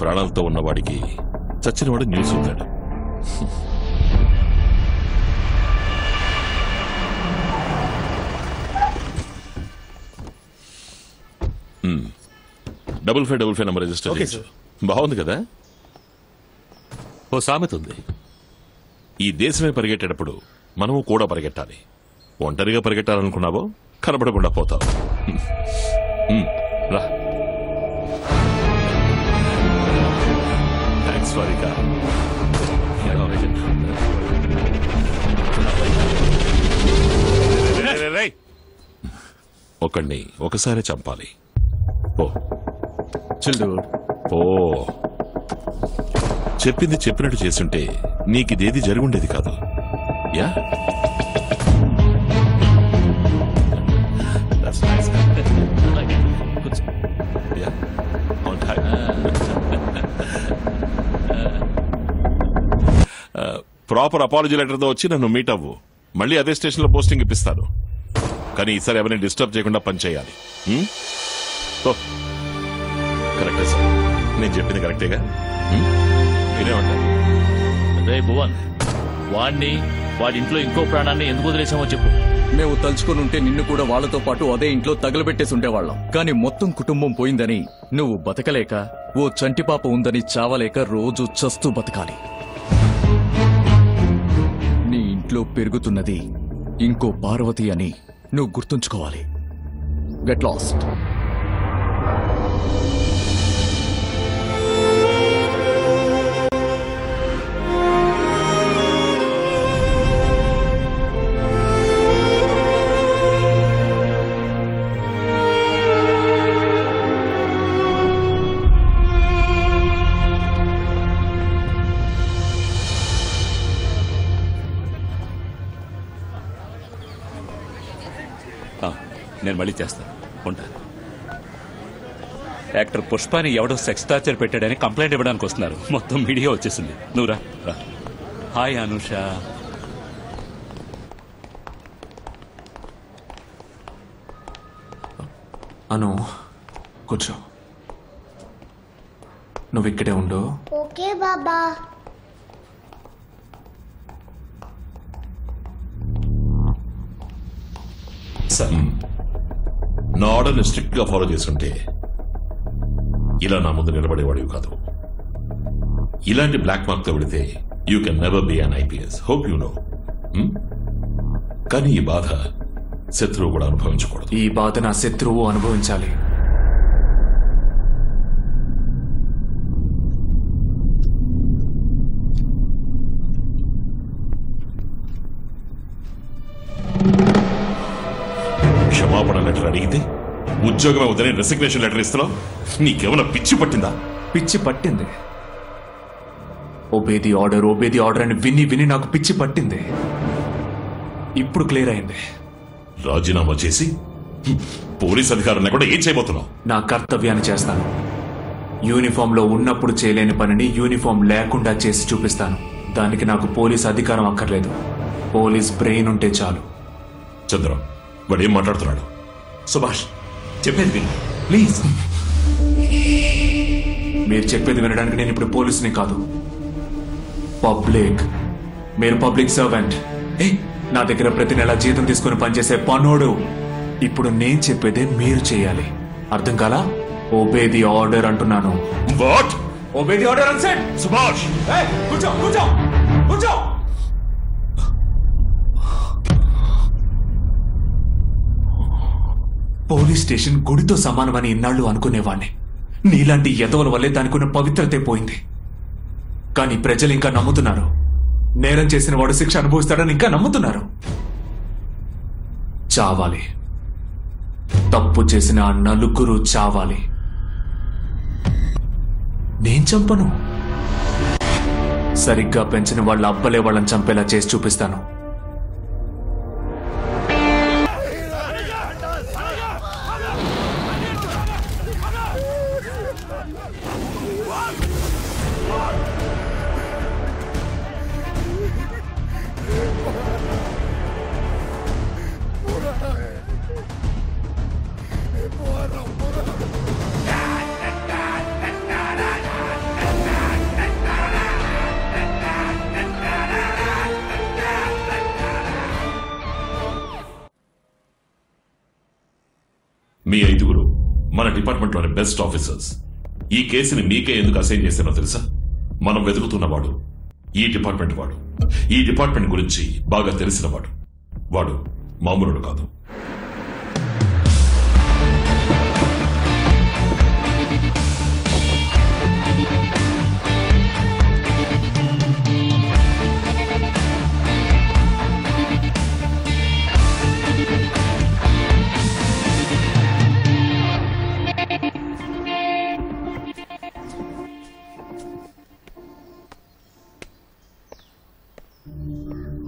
ప్రాణాలతో ఉన్నవాడికి చచ్చినవాడు న్యూస్ అవుతాడు. డబుల్ 555 నెంబర్ రిజిస్టర్ చేయించు. బాగుంది కదా? ఓ సామెత ఉంది, ఈ దేశమే పరిగెట్టేటప్పుడు మనము కూడా పరిగెట్టాలి. ఒంటరిగా పరిగెట్టాలనుకున్నావో కనబడకుండా పోతావు. రా. థ్యాంక్స్ వారికా. ఒకడిని ఒకసారి చంపాలి. ఓ ఓ చెప్పింది చెప్పినట్టు చేస్తుంటే నీకిదేది జరుగుండేది కాదు. యా ప్రాపర్ అపాలజీ లెటర్తో వచ్చి నన్ను మీట్ అవ్వు. మళ్ళీ అదే స్టేషన్లో పోస్టింగ్ ఇప్పిస్తాను. కానీ ఈసారి ఎవరిని డిస్టర్బ్ చేయకుండా పనిచేయాలి. కరెక్టే సార్, నేను చెప్పింది కరెక్టేగా? మీరేమంటారు? రే భువన్, వాడిని వాడి ఇంట్లో ఇంకో ప్రాణాన్ని ఎందుకు వదిలేసామో చెప్పు. మేము తలుచుకుని ఉంటే నిన్ను కూడా వాళ్లతో పాటు అదే ఇంట్లో తగలబెట్టేసి ఉండేవాళ్ళం. కానీ మొత్తం కుటుంబం పోయిందని నువ్వు బతకలేక, ఓ చంటిపాప ఉందని చావలేక రోజు చస్తూ బతకాలి. నీ ఇంట్లో పెరుగుతున్నది ఇంకో పార్వతి అని నువ్వు గుర్తుంచుకోవాలి. Get lost. నేను మళ్ళీ చేస్తాను. ఉంటా. యాక్టర్ పుష్పాని ఎవడో సెక్స్ టార్చర్ పెట్టాడని కంప్లైంట్ ఇవ్వడానికి వస్తున్నారు. మొత్తం మీడియా వచ్చేసింది. నువ్వు రా. హాయ్ అనుష. అను కూర్చో. నువ్వు ఇక్కడే ఉండు. ఓకే బాబా. సార్, నా ఆర్డర్ని స్ట్రిక్ట్ గా ఫాలో చేస్తుంటే ఇలా నా ముందు నిలబడేవాడివి కాదు. ఇలాంటి బ్లాక్ మార్క్ తో పెడితే you can never be an IPS. Hope you know. కానీ ఈ బాధ శత్రువు కూడా అనుభవించకూడదు. ఈ బాధ నా శత్రువు అనుభవించాలి. క్షమాపణ లెటర్ అడిగితే ఉద్యోగమే వద్దని రెసిగ్నేషన్ లెటర్ ఇస్తున్నావు. నీకేమైనా పిచ్చి పట్టిందా? పిచ్చి పట్టింది. ఓబేది ఆర్డర్ అని విని విని నాకు పిచ్చి పట్టింది. ఇప్పుడు క్లియర్ అయింది. రాజీనామా చేసి పోలీస్ అధికారులను కూడా ఏం చేయబోతున్నావు? నా కర్తవ్యాన్ని చేస్తాను. యూనిఫామ్ లో ఉన్నప్పుడు చేయలేని పనిని యూనిఫామ్ లేకుండా చేసి చూపిస్తాను. దానికి నాకు పోలీస్ అధికారం అక్కర్లేదు. పోలీస్ బ్రెయిన్ ఉంటే చాలు. చంద్రం, వాడు ఏం మాట్లాడుతున్నాడు? సుభాష్, చెప్పేది విను ప్లీజ్. మీరు చెప్పేది వినడానికి నేను ఇప్పుడు పోలీసుని కాదు, పబ్లిక్. మీరు పబ్లిక్ సర్వెంట్. నా దగ్గర ప్రతి నెల జీతం తీసుకుని పనిచేసే పనోడు. ఇప్పుడు నేను చెప్పేదే మీరు చేయాలి. అర్థం కాలా? ఓబేది ఆర్డర్ అంటున్నాను. వాట్? ఓబేది ఆర్డర్ అని సెడ్. సుభాష్, కూర్చో కూర్చో కూర్చో. పోలీస్ స్టేషన్ గుడితో సమానమని ఇన్నాళ్ళు అనుకునేవాణ్ణి. నీలాంటి యతవుల వల్లే దానికున్న పవిత్రతే పోయింది. కానీ ప్రజలు ఇంకా నమ్ముతున్నారు. నేరం చేసిన వాడు శిక్ష అనుభవిస్తాడని ఇంకా నమ్ముతున్నారు. చావాలి. తప్పు చేసిన ఆ నలుగురు చావాలి. నేను చంపను. సరిగ్గా పెంచిన వాళ్ళ అబ్బలే వాళ్ళని చంపేలా చేసి చూపిస్తాను. మీ ఐదుగురు మన డిపార్ట్మెంట్లోని బెస్ట్ ఆఫీసర్స్. ఈ కేసుని మీకే ఎందుకు అసైన్ చేశానో తెలుసా? మనం వెతుకుతున్నవాడు ఈ డిపార్ట్మెంట్ వాడు. ఈ డిపార్ట్మెంట్ గురించి బాగా తెలిసిన వాడు. వాడు మామూలు కాదు.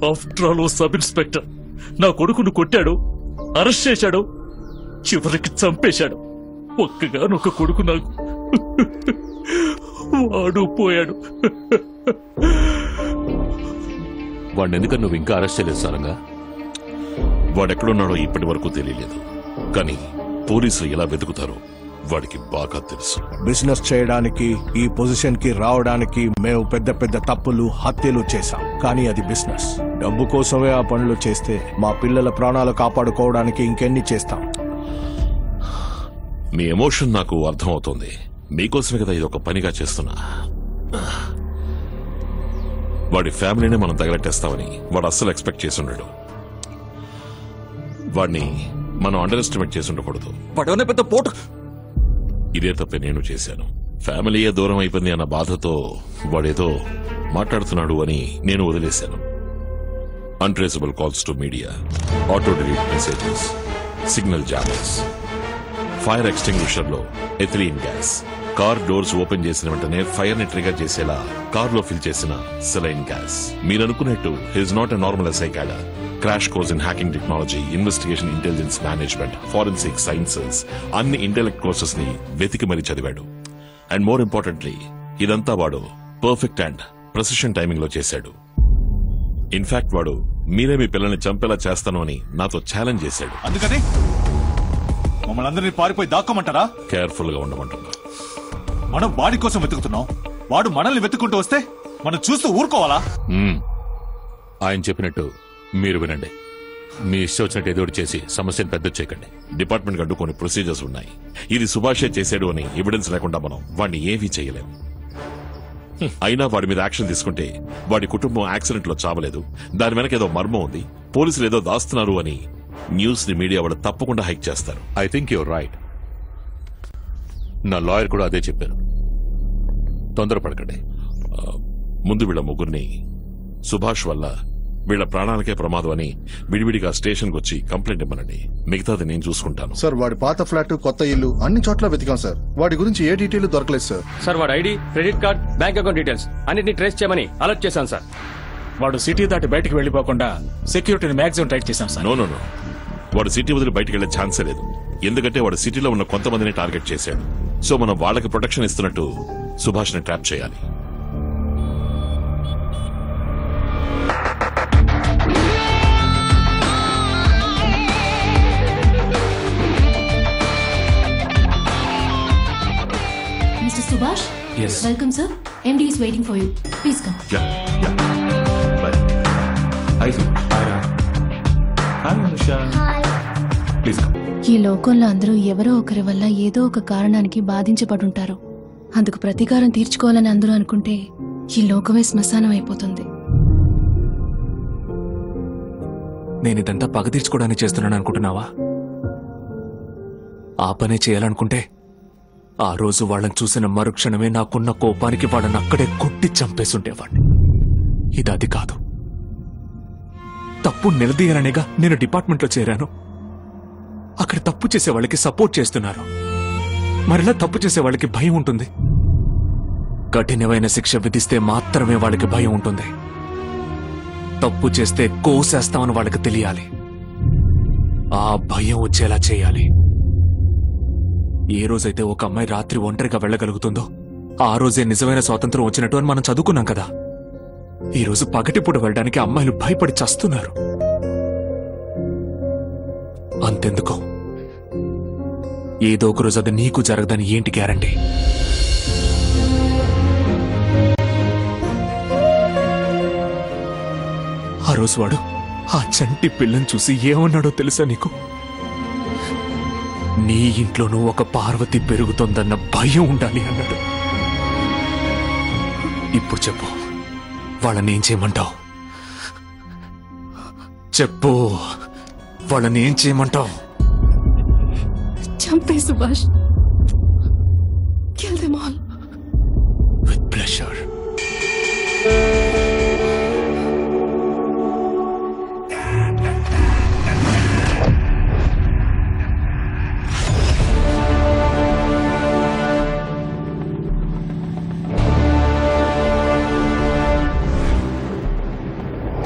ఆఫ్టర్ ఆల్ ఓ సబ్ ఇన్స్పెక్టర్ నా కొడుకును కొట్టాడు, అరెస్ట్ చేశాడు, చివరికి చంపేశాడు. ఒక్కగానొక్క కొడుకు నాకు, వాడు పోయాడు. వాడిని ఎందుకని నువ్వు ఇంకా అరెస్ట్ చేయలేదు సారంగా? వాడెక్కడున్నాడో ఇప్పటి వరకు తెలియలేదు, కానీ పోలీసులు ఎలా వెతుకుతారో వాడికి బాగా తెలుసు. బిజినెస్ చేయడానికి ఈ పొజిషన్ కి రావడానికి మేము పెద్ద పెద్ద తప్పులు, హత్యలు చేశాం. కానీ అది బిజినెస్. డబ్బు కోసమే ఆ పనులు చేస్తే మా పిల్లల ప్రాణాలు కాపాడుకోవడానికి ఇంకెన్ని చేస్తాం? మీ ఎమోషన్ నాకు అర్థమవుతోంది. మీకోసమే కదా ఇది ఒక పనిగా చేస్తున్నా. వాడి ఫ్యామిలీనే మనం తగలెట్టేస్తామని వాడు అస్సలు ఎక్స్పెక్ట్ చేసి ఉన్నాడు. వాడిని మనం అండర్ ఎస్టిమేట్ చేసి ఉండకూడదు. పెద్ద పోటు. ఇదే తప్పే నేను చేశాను. ఫ్యామిలీయే దూరం అయిపోయింది అన్న బాధతో వాడేదో మాట్లాడుతున్నాడు అని నేను వదిలేశాను. Untraceable calls to media, auto delete messages, signal jammers, fire extinguisher లో ethylene gas, car doors open చేసిన వెంటనే ఫైర్ ని ట్రిగర్ చేసేలా కార్ లో ఫిల్ చేసిన సెలైన్ గ్యాస్. మీరనుకున్నట్టు he's not a normal scholar. Crash course in hacking technology, investigation intelligence management, forensic sciences, అన్ని intellect courses ని వెతికి మరీ చదివాడు. అండ్ మోర్ ఇంపార్టెంట్లీ ఇదంతా వాడు పర్ఫెక్ట్ అండ్ ప్రెసిషన్ టైమింగ్ లో చేశాడు. ఇన్ఫాక్ట్ వాడు మీరే మీ పిల్లల్ని చంపేలా చేస్తాను అని నాతో ఛాలెంజ్ చేశాడు. అందుకని మమ్మల్ని అందరినీ పారిపోయి దాక్కోమంటారా? కేర్ఫుల్ గా ఉండమంటున్నా. మనం వాడి కోసం వెతుకుతున్నాం, వాడు మనల్ని వెతుక్కుంటూ వస్తే మనం చూస్తూ ఊరుకోవాలా? ఆయన చెప్పినట్టు మీరు వినండి. మీ ఇష్టం వచ్చినట్టు ఏదో చేసి సమస్యను పెద్ద చేయకండి. డిపార్ట్మెంట్ కంటూ కొన్ని ప్రొసీజర్స్ ఉన్నాయి. ఇది సుభాషే చేశాడు అని ఎవిడెన్స్ లేకుండా మనం వాడిని ఏమీ చేయలేము. అయినా వాడి మీద యాక్షన్ తీసుకుంటే వాడి కుటుంబం యాక్సిడెంట్ లో చావలేదు, దాని వెనక ఏదో మర్మం ఉంది, పోలీసులు ఏదో దాస్తున్నారు అని న్యూస్ ని మీడియా వాడు తప్పకుండా హైక్ చేస్తారు. I think your right. నా లాయర్ కూడా అదే చెప్పారు. తొందరపడకండి. ముందు వీళ్ళ ముగ్గురిని సుభాష్ వల్ల వీళ్ళ ప్రాణాలకే ప్రమాదం అని విడివిడిగా స్టేషన్ వచ్చి కంప్లైంట్ ఇవ్వనండి. మిగతాది నేను చూసుకుంటాను. సార్ వాడి పాత ఫ్లాట్, కొత్త ఇల్లు అన్ని చోట్ల వెతికాం సార్. వాడి గురించి ఏ డీటెయిల్ దొరకలేదు సార్. సార్ వాడి ID, credit card, bank account details అన్నిటిని ట్రేస్ చేయమని అలర్ట్ చేశాను సార్. వాడు సిటీ దాటి బయటకు వెళ్లిపోకుండా సెక్యూరిటీని మ్యాక్సిమం టైట్ చేశాం సార్. నో వాడు సిటీ వదిలి బయటకు వెళ్లే ఛాన్సే లేదు. ఎందుకంటే వాడు సిటీలో ఉన్న కొంతమందిని టార్గెట్ చేశాడు. సో మనం వాళ్ళకి ప్రొటెక్షన్ ఇస్తున్నట్టు సుభాష్ ని ట్రాప్ చేయాలి. Mr. Subhash? Yes. Welcome, sir. MD is waiting for you. Please come. ఈ లోకంలో అందరూ ఎవరో ఒకరి వల్ల ఏదో ఒక కారణానికి బాధించబడుంటారు. అందుకు ప్రతీకారం తీర్చుకోవాలని అందరూ అనుకుంటే ఈ లోకమే శ్మశానం అయిపోతుంది. నేను ఇదంతా పగ తీర్చుకోవడానికి చేస్తున్నాను అనుకుంటున్నావా? ఆ పనే చేయాలనుకుంటే ఆ రోజు వాళ్ళని చూసిన మరుక్షణమే నాకున్న కోపానికి వాళ్ళని అక్కడే కొట్టి చంపేసుండేవాడిని. ఇది అది కాదు. తప్పు నిలదీయాలనేగా నేను డిపార్ట్మెంట్లో చేరాను. అక్కడ తప్పు చేసే వాళ్ళకి సపోర్ట్ చేస్తున్నారు. మరిలా తప్పు చేసే వాళ్ళకి భయం ఉంటుంది. కఠినమైన శిక్ష విధిస్తే మాత్రమే వాళ్ళకి భయం ఉంటుంది. తప్పు చేస్తే కోసేస్తామని వాళ్ళకి తెలియాలి. ఆ భయం వచ్చేలా చేయాలి. ఏ రోజైతే ఒక అమ్మాయి రాత్రి ఒంటరిగా వెళ్ళగలుగుతుందో ఆ రోజే నిజమైన స్వాతంత్రం వచ్చినట్టు అని మనం చదువుకున్నాం కదా. ఈ రోజు పగటిపూట వెళ్ళడానికి అమ్మాయిలు భయపడి చస్తున్నారు. అంతెందుకో ఏదో ఒక రోజు అది నీకు జరగదని ఏంటి గ్యారంటీ? ఆ రోజు వాడు ఆ చంటి పిల్లని చూసి ఏమన్నాడో తెలుసా నీకు? నీ ఇంట్లోనూ ఒక పార్వతి పెరుగుతోందన్న భయం ఉండాలి అన్నాడు. ఇప్పుడు చెప్పు, వాళ్ళని ఏం చేయమంటావు? చెప్పు. వాళ్ళని ఏం చేయమంటావు? చంపే Subhash. Kill them all. With pleasure.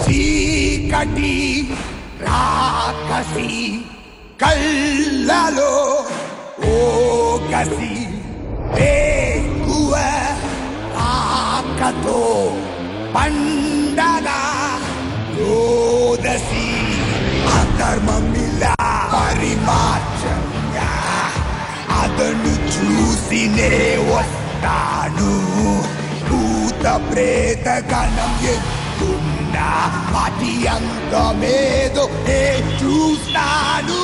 చీకటి రాకసి కళ్ళలో ఓకసి వేకువ ఆకతో పండగ రోదసి అధర్మమిలా పరిమార్చంగా అతను చూసినే వస్తాను. భూత ప్రేత గణం ఎత్తున్నా వాటి అంతమేదో చూస్తాను.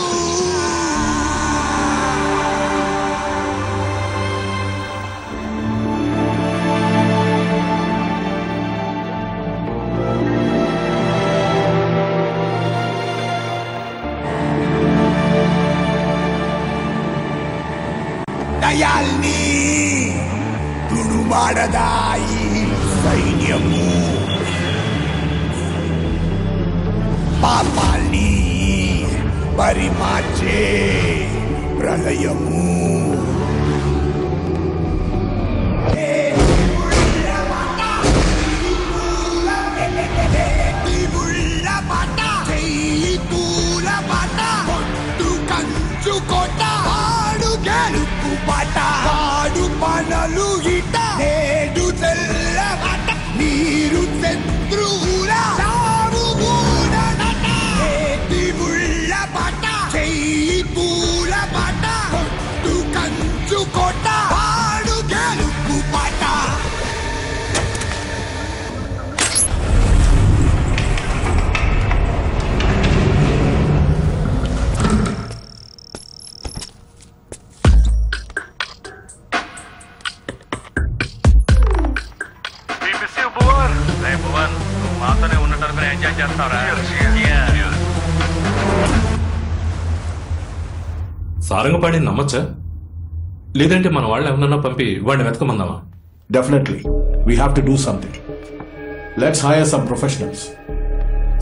దయాల్ని తుడుమాడదాయి సైన్యము, పాపాల్ని పరిమార్చే ప్రళయము. గెలుపు పాట వాడు పనలు ఇట నేడు తెల్ల పాట నీరు శత్రువుల సాగు కూడనట. ఏటి ముళ్ళ పాట చెయ్యి పూల పాట కొట్టు కంచు కోట వాడు గెలుపు పాట. మాతోనే ఉన్నట్టు ఎంజాయ్ చేస్తారా? సారంగపాడిని నమ్మచ్చా? లేదంటే మన వాళ్ళు ఎవరన్నా పంపి వాడిని వెతకమందామా? Definitely. We have to do something. Let's hire some professionals.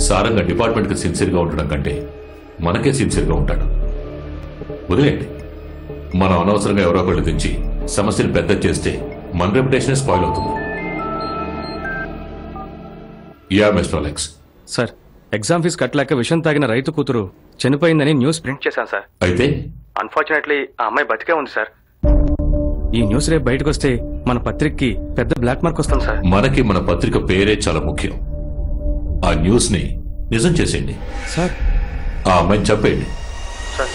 Saranga department కి సిన్సియర్ గా ఉండడం కంటే మనకే సిన్సియర్ గా ఉంటాడు. వదిలేండి. మనం అనవసరంగా ఎవరో ఒకళ్ళు తెచ్చి సమస్యను పెద్ద చేస్తే మన రెప్యుటేషన్ స్పాయిల్ అవుతుంది. Yeah mister Alex. Sir, exam fees కట్టలేక విషం తాగిన రైతు కూతురు చనిపోయిందని న్యూస్ ప్రింట్ చేశాను సార్. అయితే అన్ఫార్చునేట్లీ ఆ అమ్మాయి బతికే ఉంది సార్. ఈ న్యూస్ రేపు బయటకు వస్తే మన పత్రికకి పెద్ద బ్లాక్ మార్క్ వస్తుంది సార్. మనకి మన పత్రిక పేరే చాలా ముఖ్యం. ఆ న్యూస్ ని నిజం చేసేయండి సార్. ఆ అమ్మాయిని చంపేయండి సార్.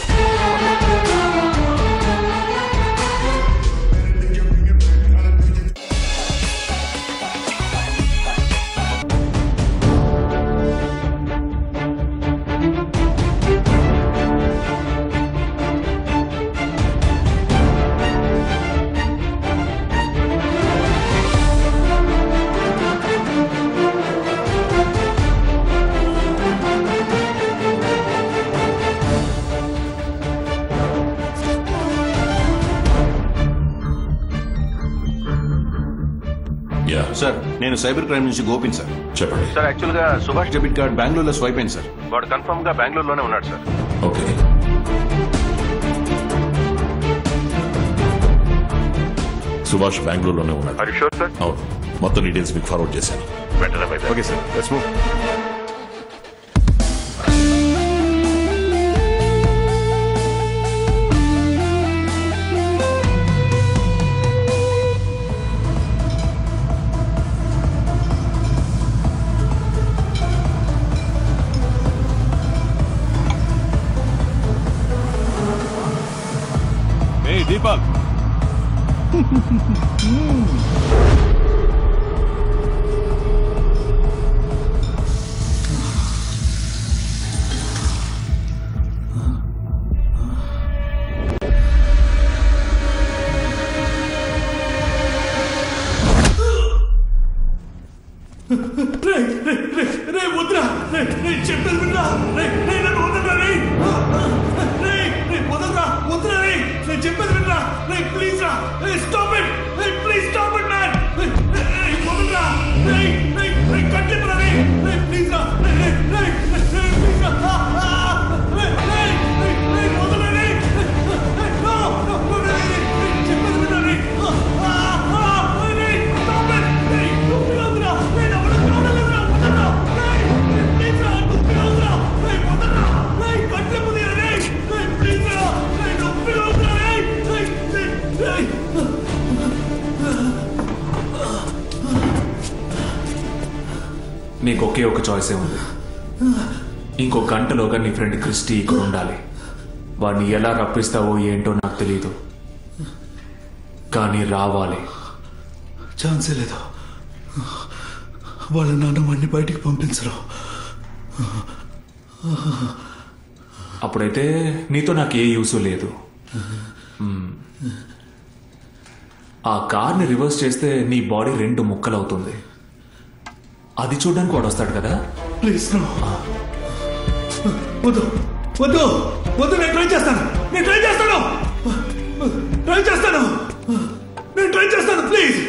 సార్, నేను సైబర్ క్రైమ్ నుంచి గోపిన్ సార్. చెప్పండి సార్, యాక్చువల్ గా సుభాష్ డెబిట్ కార్డ్ బెంగళూరులో స్వైప్ అయింది సార్. వాడు కన్ఫర్మ్ గా బెంగళూరులోనే ఉన్నాడు సార్. ఓకే. సుభాష్ బెంగళూరులోనే ఉన్నాడు. అవును, మొత్తం డీటెయిల్స్ మీకు ఫార్వర్డ్ చేశాను. Okay sir, let's move. Deepak, వద్దురా, చెప్పేది వినరా, నన్ను వదలరా. వదలరా వద్దురా నేను చెప్పేది వినరా ప్లీజ్ రా stop it please stop it man Vadalara కట్టిపరా please రా ప్లీజ్ రా వదలరా చెప్పేది వినరా నీకు ఒకే ఒక చాయిసే ఉంది. ఇంకో గంటలోగా నీ ఫ్రెండ్ క్రిస్టీ ఇక్కడ ఉండాలి. వాడిని ఎలా రప్పిస్తావో ఏంటో నాకు తెలియదు, కానీ రావాలి. ఛాన్సే లేదు. వాళ్ళ నాన్న వాడిని బయటికి పంపించరు. అప్పుడైతే నీతో నాకు ఏ యూసు లేదు. ఆ కార్ని రివర్స్ చేస్తే నీ బాడీ 2 ముక్కలవుతుంది. అది చూడడానికి వాడు వస్తాడు కదా. ప్లీజ్ వద్దు వద్దు వద్దు నేను ట్రై చేస్తాను ప్లీజ్.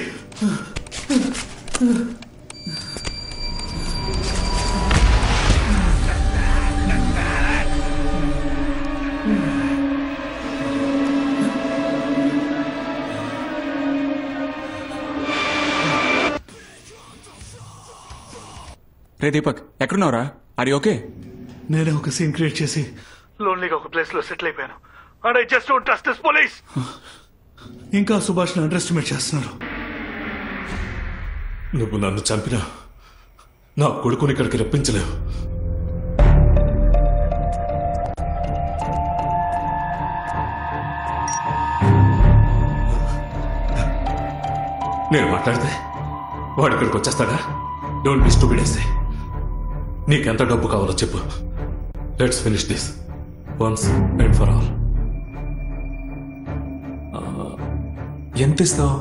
రే దీపక్, ఎక్కడున్నావురా? అది ఓకే? నేనే ఒక సీన్ క్రియేట్ చేసి లోన్లీగా ఒక ప్లేస్ లో సెటిల్ అయిపోయాను. And I just don't trust this police. ఇంకా సుభాష్ ని అండర్ ఎస్టిమేట్ చేస్తున్నారు. నువ్వు నన్ను చంపినా నా కొడుకుని ఇక్కడికి రప్పించలేవు. నేను మాట్లాడితే వాడు ఇక్కడికి వచ్చేస్తాడా? డోంట్ బి స్టూపిడ్ ఎస్సే. నీకెంత డబ్బు కావాలో చెప్పు. Let's finish this once and for all. ఎంత ఇస్తావు?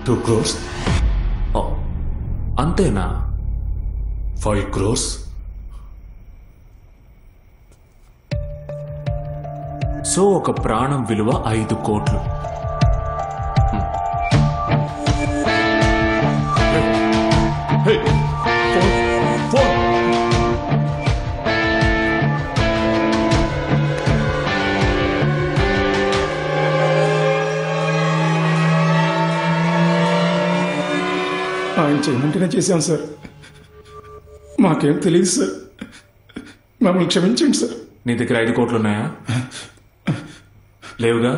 2 crores. అంతేనా? 5 crores. సో ఒక ప్రాణం విలువ 5 కోట్లు. ఆయన చేయమంటేనే చేశాం సార్. మాకేం తెలియదు సార్. మమ్మల్ని క్షమించండి సార్. నీ దగ్గర 5 కోట్లు ఉన్నాయా? లేవుగా.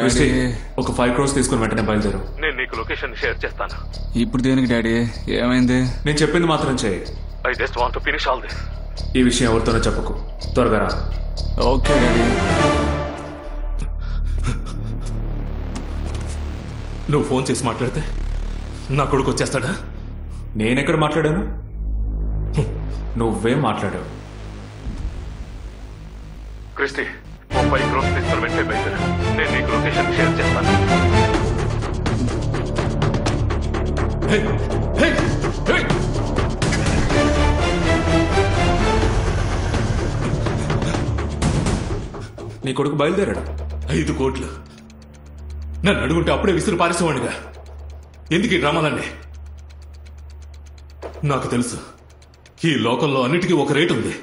క్రిస్టీ, ఒక 5 crores తీసుకుని వెంటనే బయలుదేరు. నేను నీకు లొకేషన్ షేర్ చేస్తాను. ఇప్పుడు దేనికి డాడీ? ఏమైంది? నేను చెప్పింది మాత్రం చేయి. I just want to finish all this. ఈ విషయం ఎవరితోనో చెప్పకు. త్వరగా రా. Okay daddy. నువ్వు ఫోన్ చేసి మాట్లాడితే నా కొడుకు వచ్చేస్తాడా? నేనెక్కడ మాట్లాడాను? నువ్వే మాట్లాడావు. క్రిస్టీ, 5 crores తీసుకుని వెంటనే బయలుదేరు. నేను నీకు లొకేషన్ షేర్ చేస్తాను. నీ కొడుకు బయలుదేరాడు. 5 కోట్లు నన్ను అడుగుంటే అప్పుడే విసిరి పారేసేవాడిగా. ఎందుకు ఈ డ్రామాలన్నీ? నాకు తెలుసు, ఈ లోకంలో అన్నిటికీ ఒక రేటు ఉంది.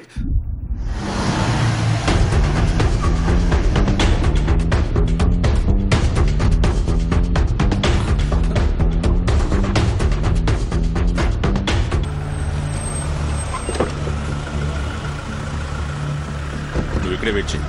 నువ్వు ఇక్కడే వెయిట్ చేయి.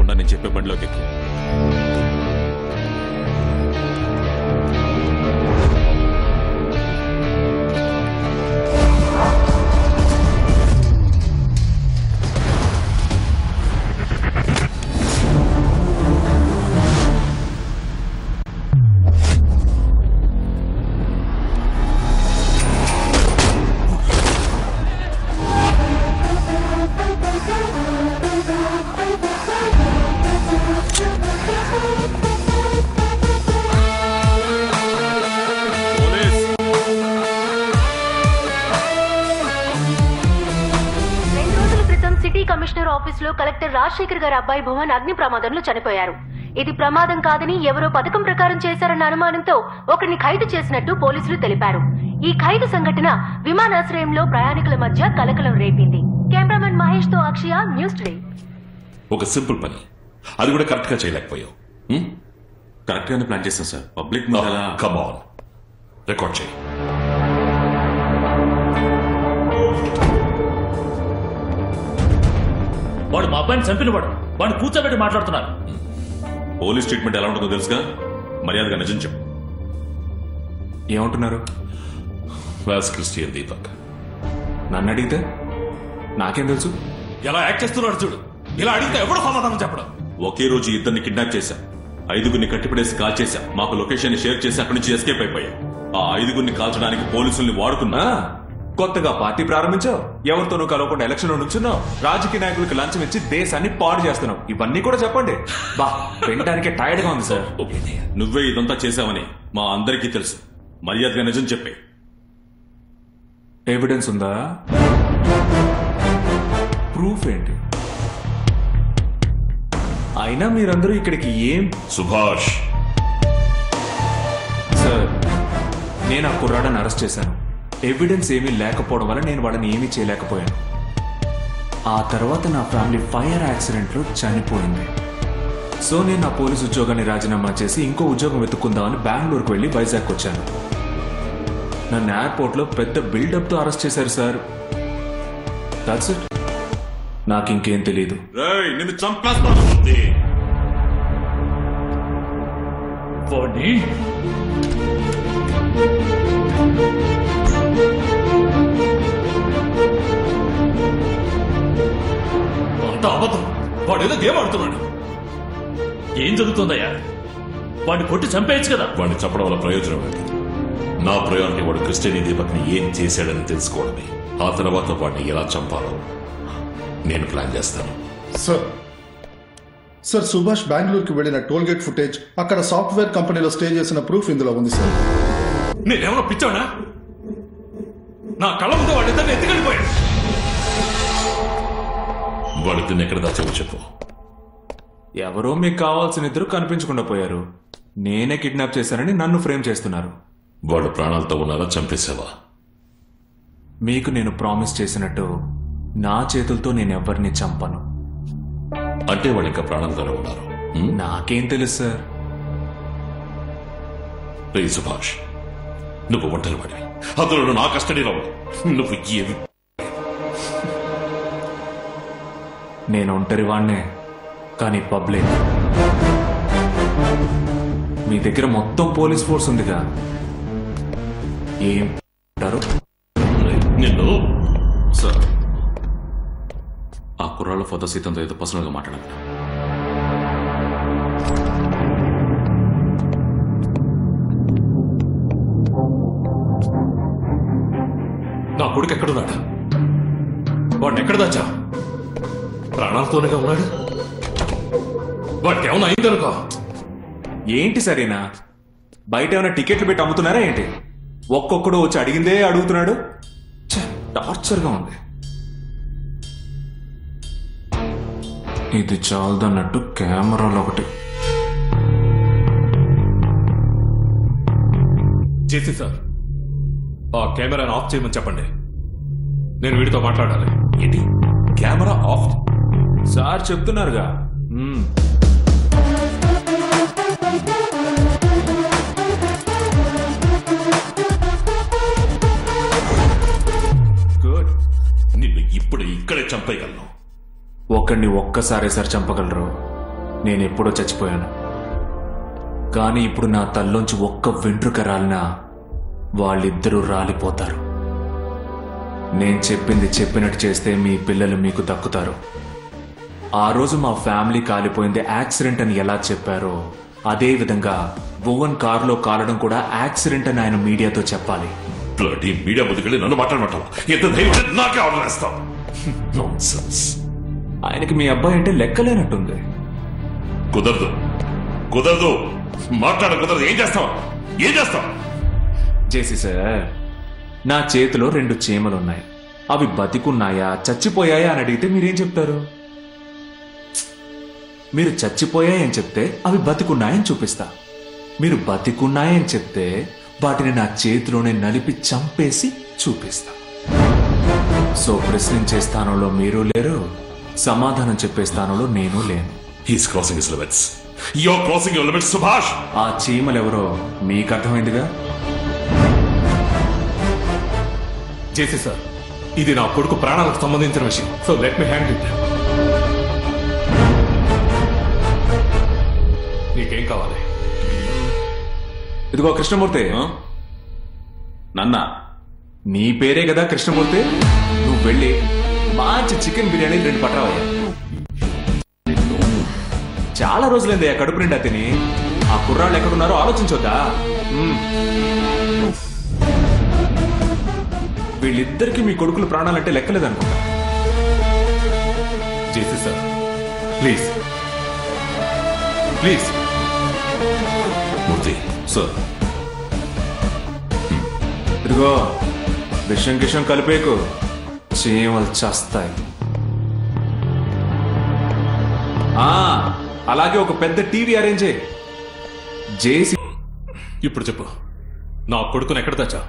చేయకుండా నేను చెప్పే బండిలోకి ఎక్కువ. ఆఫీసులో కలెక్టర్ రాజశేఖర్ గారి అబ్బాయి భువన్ అగ్ని ప్రమాదంలో చనిపోయారు. ఇది ప్రమాదం కాదని ఎవరో పథకం ప్రకారం చేశారన్న అనుమానంతో ఒకరిని ఖైదు చేసినట్టు పోలీసులు తెలిపారు. ఈ ఖైదు సంఘటన విమానాశ్రయంలో ప్రయాణికుల మధ్య కలకలం రేపింది. కెమెరామెన్ మహేష్ తో అక్షయ, న్యూస్ టుడే. ఒక సింపుల్ పని, అది కూడా కరెక్ట్ గా చేయలేకపోయావు. కరెక్ట్ గానే ప్లాన్ చేస్తాం sir. Public come on, record చేయి. వాడు మా అబ్బాయిని చంపినవాడు. వాడిని కూర్చోబెట్టి మాట్లాడుతున్నారు. పోలీస్ ట్రీట్మెంట్ ఎలా ఉంటుందో తెలుసుగా, మర్యాదగా నిజం చెప్పు. ఏమంటున్నారు? క్రిస్టియన్ దీపక్ నన్ను అడిగితే నాకేం తెలుసు? ఎలా యాక్ట్ చేస్తున్నాడు చూడు. ఇలా అడిగితే ఎవడు సమాధానం చెప్పడం? ఒకే రోజు ఇద్దరిని కిడ్నాప్ చేశాం, 5గురిని కట్టిపడేసి కాల్ చేశాం, మాకు లొకేషన్ షేర్ చేసి అక్కడి నుంచి ఎస్కేప్ అయిపోయాం. ఆ 5గురిని కాల్చడానికి పోలీసుల్ని వాడుకున్నా. కొత్తగా పార్టీ ప్రారంభించావు, ఎవరితోనూ కలవకుండా ఎలక్షన్ నుంచున్నావు, రాజకీయ నాయకులకు లంచం ఇచ్చి దేశాన్ని పాడు చేస్తున్నావు. ఇవన్నీ కూడా చెప్పండి. బా వినడానికి టైర్డ్ గా ఉంది సార్. నువ్వే ఇదంతా చేశావని మా అందరికీ తెలుసు. మర్యాదగా నిజం చెప్పే. ఎవిడెన్స్ ఉందా? ప్రూఫ్ ఏంటి? అయినా మీరందరూ ఇక్కడికి ఏం? సుభాష్ సార్, నేను ఆ కుర్రాడని అరెస్ట్ చేశాను. ఎవిడెన్స్ ఏమీ లేకపోవడం వల్ల నేను వాళ్ళని ఏమీ చేయలేకపోయాను. ఆ తర్వాత నా ఫ్యామిలీ ఫైర్ యాక్సిడెంట్ లో చనిపోయింది. సో నేను నా పోలీసు ఉద్యోగాన్ని రాజీనామా చేసి ఇంకో ఉద్యోగం వెతుక్కుందామని బెంగళూరుకు వెళ్ళి వైజాగ్ వచ్చాను. నన్ను ఎయిర్పోర్ట్ లో పెద్ద బిల్డప్ తో అరెస్ట్ చేశారు సార్. That's it. నాకు ఇంకేం తెలీదు. నిన్ను చంపేస్తాను. అంత అబద్ధం. వాడు ఏదో గేమ్ ఆడుతున్నాడు. ఏం జరుగుతుందయ్యా? వాడిని కొట్టి చంపేయచ్చు కదా. వాడిని చంపడం వల్ల ప్రయోజనం ఏంటి? నా ప్రయారిటీ వాడు క్రిస్టియన్ దీపక్ ని ఏం చేశాడని తెలుసుకోవడమే. ఆ తర్వాత వాడిని ఎలా చంపాలో నేను ప్లాన్ చేస్తాను. సార్ సుభాష్ బెంగళూరుకి వెళ్ళిన టోల్ గేట్ ఫుటేజ్, అక్కడ సాఫ్ట్వేర్ కంపెనీలో స్టే చేసిన ప్రూఫ్ ఇందులో ఉంది సార్. నేనేమన్నా పిచ్చానా? నా కళ్ళ ముందు వాడిద్దరిని ఎత్తుకెళ్ళిపోయాడు. వాడిద్దరిని ఎక్కడ దాచావో చెప్పు. ఎవరో మీకు కావాల్సిన ఇద్దరు కనిపించకుండా పోయారు. నేనే కిడ్నాప్ చేశానని నన్ను ఫ్రేమ్ చేస్తున్నారు. వాడు ప్రాణాలతో ఉన్నారా? చంపేశావా? మీకు నేను ప్రామిస్ చేసినట్టు నా చేతులతో నేను ఎవరిని చంపను. అంటే వాడు ఇంకా ప్రాణాలతోనే ఉన్నారు. నాకేం తెలుసు సార్. రే సుభాష్, నువ్వు ఒంటరి వాడివి, అందులో నా కస్టడీలో నువ్వు ఏమి? నేను ఒంటరి వాడినే, కానీ పబ్లిక్. మీ దగ్గర మొత్తం పోలీస్ ఫోర్స్ ఉందిగా, ఏం అంటారు? నిన్ను సార్, ఆ కుర్రాళ్ళ ఫాదర్ సీతంతో ఏదో పర్సనల్ గా మాట్లాడాలి. నా కొడుకు ఎక్కడున్నాడు? వాడిని ఎక్కడ దాచా? ప్రాణాలతోనేగా ఉన్నాడు. వాడికి ఏమన్నా అయిందనుకో. ఏంటి సరేనా? బయట ఏమైనా టికెట్లు పెట్టి అమ్ముతున్నారా ఏంటి? ఒక్కొక్కడు వచ్చి అడిగిందే అడుగుతున్నాడు. టార్చర్గా ఉంది. ఇది చాలదన్నట్టు కెమెరాలు ఒకటి. చేసి సార్, ఆ కెమెరాను ఆఫ్ చేయమని చెప్పండి. నేను వీడితో మాట్లాడాలి. ఏంటి కెమెరా ఆఫ్? సార్ చెప్తున్నారుగా. గుడ్. నిన్ను ఇప్పుడు ఇక్కడే చంపేయగలను. ఒకడిని ఒక్కసారే సార్ చంపగలరు. నేను ఎప్పుడో చచ్చిపోయాను. కానీ ఇప్పుడు నా తల్లోంచి ఒక్క వెంట్రుక రాలినా వాళ్ళిద్దరూ రాలిపోతారు. నేను చెప్పింది చెప్పినట్టు చేస్తే మీ పిల్లలు మీకు దక్కుతారు. ఆ రోజు మా ఫ్యామిలీ కాలిపోయింది యాక్సిడెంట్ అని ఎలా చెప్పారో అదే విధంగా భువన్ కారులో కాలడం కూడా యాక్సిడెంట్ అని ఆయన మీడియాతో చెప్పాలి. మీడియా ముందుకెళ్ళి నన్ను మాట్లాడమంటావా? ఎంత ధైర్యం నాకే ఆర్డర్ వేస్తావు? ఆయనకి మీ అబ్బాయి అంటే లెక్కలేనట్టుంది. కుదరదు కుదరదు కుదరదు. ఏం చేస్తావు? జేసీ సార్, నా చేతిలో 2 చీమలున్నాయి. అవి బతికున్నాయా చచ్చిపోయాయా అని అడిగితే మీరేం చెప్తారు? మీరు చచ్చిపోయాయని చెప్తే అవి బతికున్నాయని చూపిస్తా. మీరు బతికున్నాయని చెప్తే వాటిని నా చేతిలోనే నలిపి చంపేసి చూపిస్తా. సో ప్రశ్నించే స్థానంలో మీరు లేరు, సమాధానం చెప్పే స్థానంలో నేను లేను. He's crossing his limits. You're crossing your limits, Subhash. ఆ చీమలెవరో మీకు అర్థమైందిగా? జేసీ సార్, ఇది నా కొడుకు ప్రాణాలకు సంబంధించిన విషయం. So let me handle it. నీకేం కావాలి? ఇదిగో కృష్ణమూర్తి. నన్న నీ పేరే కదా కృష్ణమూర్తి. నువ్వు వెళ్ళి మంచి చికెన్ బిర్యానీ 2 పట్రావయ్యా. చాలా రోజులైందయ్యా కడుపు నిండా తిని. ఆ కుర్రాళ్ళు ఎక్కడున్నారో ఆలోచించొద్దా? వీళ్ళిద్దరికి మీ కొడుకులు ప్రాణాలంటే లెక్కలేదనుకుంటా. JC sir, please please. Murthy sir, ఇదిగో విషం గిషం కలిపేకు, చీమలు చేస్తాయి. అలాగే ఒక పెద్ద టీవీ అరేంజ్ చేసి. ఇప్పుడు చెప్పు, నా కొడుకుని ఎక్కడ తెచ్చా?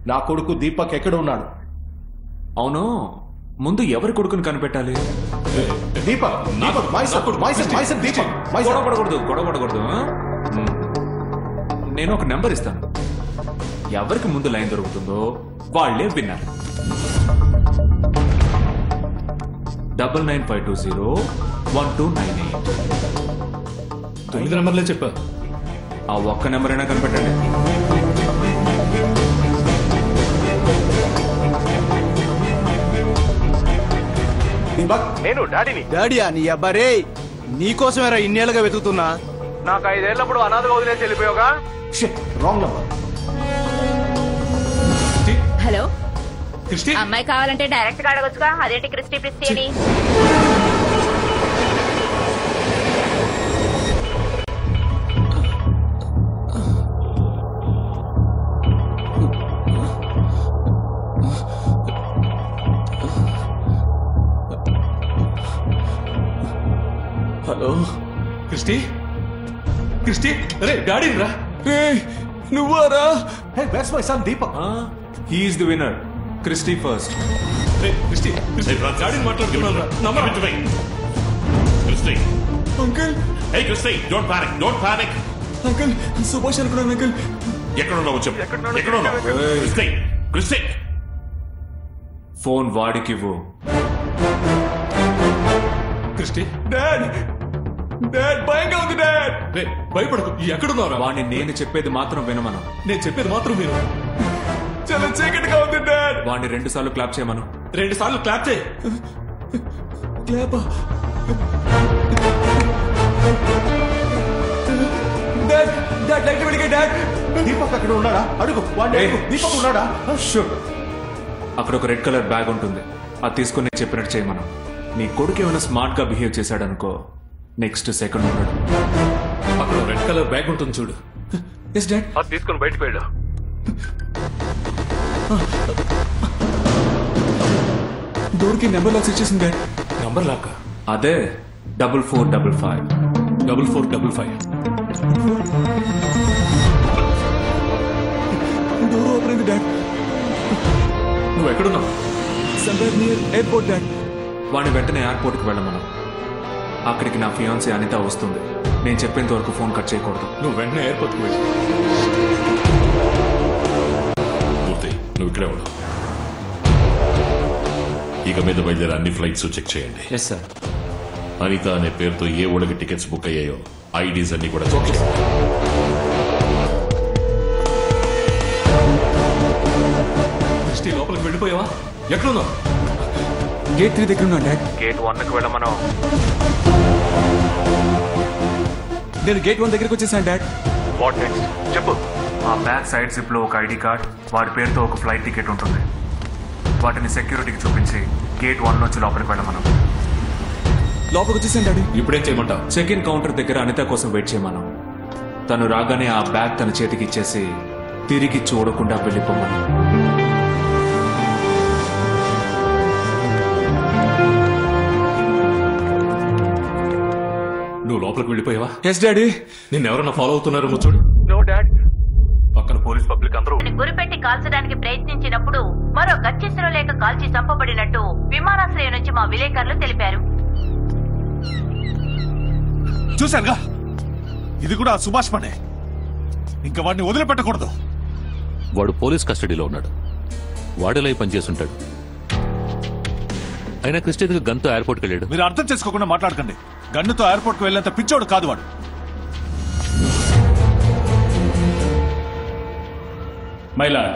నా కొడుకు దీపక్ ఎక్కడ ఉన్నాడు? అవును, ముందు ఎవరి కొడుకుని కనిపెట్టాలి? గొడవపడకూడదు. నేను ఒక నెంబర్ ఇస్తాను. ఎవరికి ముందు లైన్ దొరుకుతుందో వాళ్లే విన్నారు. 9952012998. 9 నెంబర్లే చెప్పా. ఆ ఒక్క నెంబర్ అయినా కనిపెట్టండి. నేను డాడీని. డాడీయా? నీ అబ్బారే, నీకోసమేరా ఇన్నేళ్ళుగా వెతుకుతున్నా. నాకు 5 ఏళ్లప్పుడు అనాథగా వదిలేసి వెళ్ళిపోయావుగా. Wrong number. Hello, Christy. అమ్మాయి కావాలంటే డైరెక్ట్ గా అడగొచ్చుగా. అదేంటి క్రిస్టి ప్రిస్టి అని? Hello Christy. అరే డాడీ రా. నువ్వారా? Deepak. He is the winner. Christy first. Christy డాడీని మాట్లాడుతున్నాను. Uncle, hey Christy, don't panic. Uncle, Subhash అనుకున్నాను. అంకుల్, ఎక్కడున్నావు చెప్పు. ఎక్కడున్నావు? క్రిస్టి, ఫోన్ వాడికివ్వు. క్రిస్టి. డాడ్ భయంగా ఉంది. డాడ్ భయపడకు. ఎక్కడున్నారా? వాడిని నేను చెప్పేది మాత్రం వినమను. నేను చెప్పేది మాత్రం మీరు. చాలా చీకటిగా ఉంది. డాడ్ వాడిని 2 సార్లు క్లాప్ చేయమను. 2 సార్లు క్లాప్ చేయి. క్లాప్. డాడ్ లైట్ వెలిగే. డాడ్, దీపక్ అక్కడ ఉన్నాడా? అడుగు. దీపక్ ఉన్నాడా? షూర్. అక్కడ ఒక రెడ్ కలర్ బ్యాగ్ ఉంటుంది. అది తీసుకుని నేను చెప్పినట్టు చేయమను. నీ కొడుకు ఏమైనా స్మార్ట్ గా బిహేవ్ చేశాడనుకో, నెక్స్ట్ సెకండ్ ఉన్నాడు. అక్కడ రెడ్ కలర్ బ్యాగ్ ఉంటుంది చూడు. Yes dad. అది తీసుకుని బయటకు వెళ్ళు. డోర్ కి నెంబర్ లాక్స్ ఇచ్చేసింది డాడ్. Number lock? అదే 4455. 4455. డోర్ ఓపెన్ అయింది డాడ్. నువ్వు ఎక్కడున్నావు? సంబర్ నియర్ ఎయిర్పోర్ట్ డాడ్. వాడిని వెంటనే ఎయిర్పోర్ట్కి వెళ్ళమను. అక్కడికి నా ఫియాన్సీ అనిత వస్తుంది. నేను చెప్పేంత వరకు ఫోన్ కట్ చేయకూడదు. నువ్వు వెంటనే ఎయిర్పోర్ట్కి వెళ్ళి. మూర్తి, నువ్వు ఇక్కడే ఉన్నావు. ఇక మీద బయలుదేరి అన్ని ఫ్లైట్స్ చెక్ చేయండి. Yes sir. అనిత అనే పేరుతో ఏ ఊళ్ళకి టికెట్స్ బుక్ అయ్యాయో ఐడీస్ అన్ని కూడా లోపలికి వెళ్ళిపోయావా? ఎట్లున్నా? గేట్ 3 దగ్గర ఉన్నా డాడ్. గేట్ 1కి వెళ్ళమను. నేను గేట్ 1 దగ్గరికి వచ్చేసాను డాడ్. What next? చెప్పు. ఆ బ్యాక్ సైడ్ జిప్ లో ఒక ఐడి కార్డ్, వాడి పేరుతో ఒక ఫ్లైట్ టికెట్ ఉంటుంది. వాటిని సెక్యూరిటీకి చూపించి గేట్ 1 నుంచి లోపలికి వెళ్ళమను. లోపలికి వచ్చేసాను డాడీ. ఇప్పుడేం చేయమంటావు? చెక్ ఇన్ కౌంటర్ దగ్గర అనిత కోసం వెయిట్ చేయమను. తను రాగానే ఆ బ్యాగ్ తన చేతికి ఇచ్చేసి తిరిగి చూడకుండా వెళ్ళిపోమను. నువ్వు లోపలికి వెళ్ళిపోయావా? Yes daddy. నిన్నెవరన్నా ఫాలో అవుతున్నారో చూడు. No dad. పక్కన పోలీస్ పబ్లిక్ అందరూ గురిపెట్టి కాల్చడానికి ప్రయత్నించినప్పుడు మరో గచ్చెసరో లేక కాల్చి చంపబడినట్టు విమానాశ్రయం నుంచి మా విలేకరులు తెలిపారు. చూశానుగా, ఇది కూడా సుభాష్ పనే. ఇంకా వాడిని వదిలిపెట్టకూడదు. వాడు పోలీస్ కస్టడీలో ఉన్నాడు. వాడిలో పనిచేస్తుంటాడు. అయినా క్రిస్టియన్ గన్తో ఎయిర్పోర్ట్కి వెళ్ళాడు. మీరు అర్థం చేసుకోకుండా మాట్లాడకండి. గన్నుతో ఎయిర్పోర్ట్కి వెళ్ళేంత పిచ్చోడు కాదు వాడు. మైలాడ్,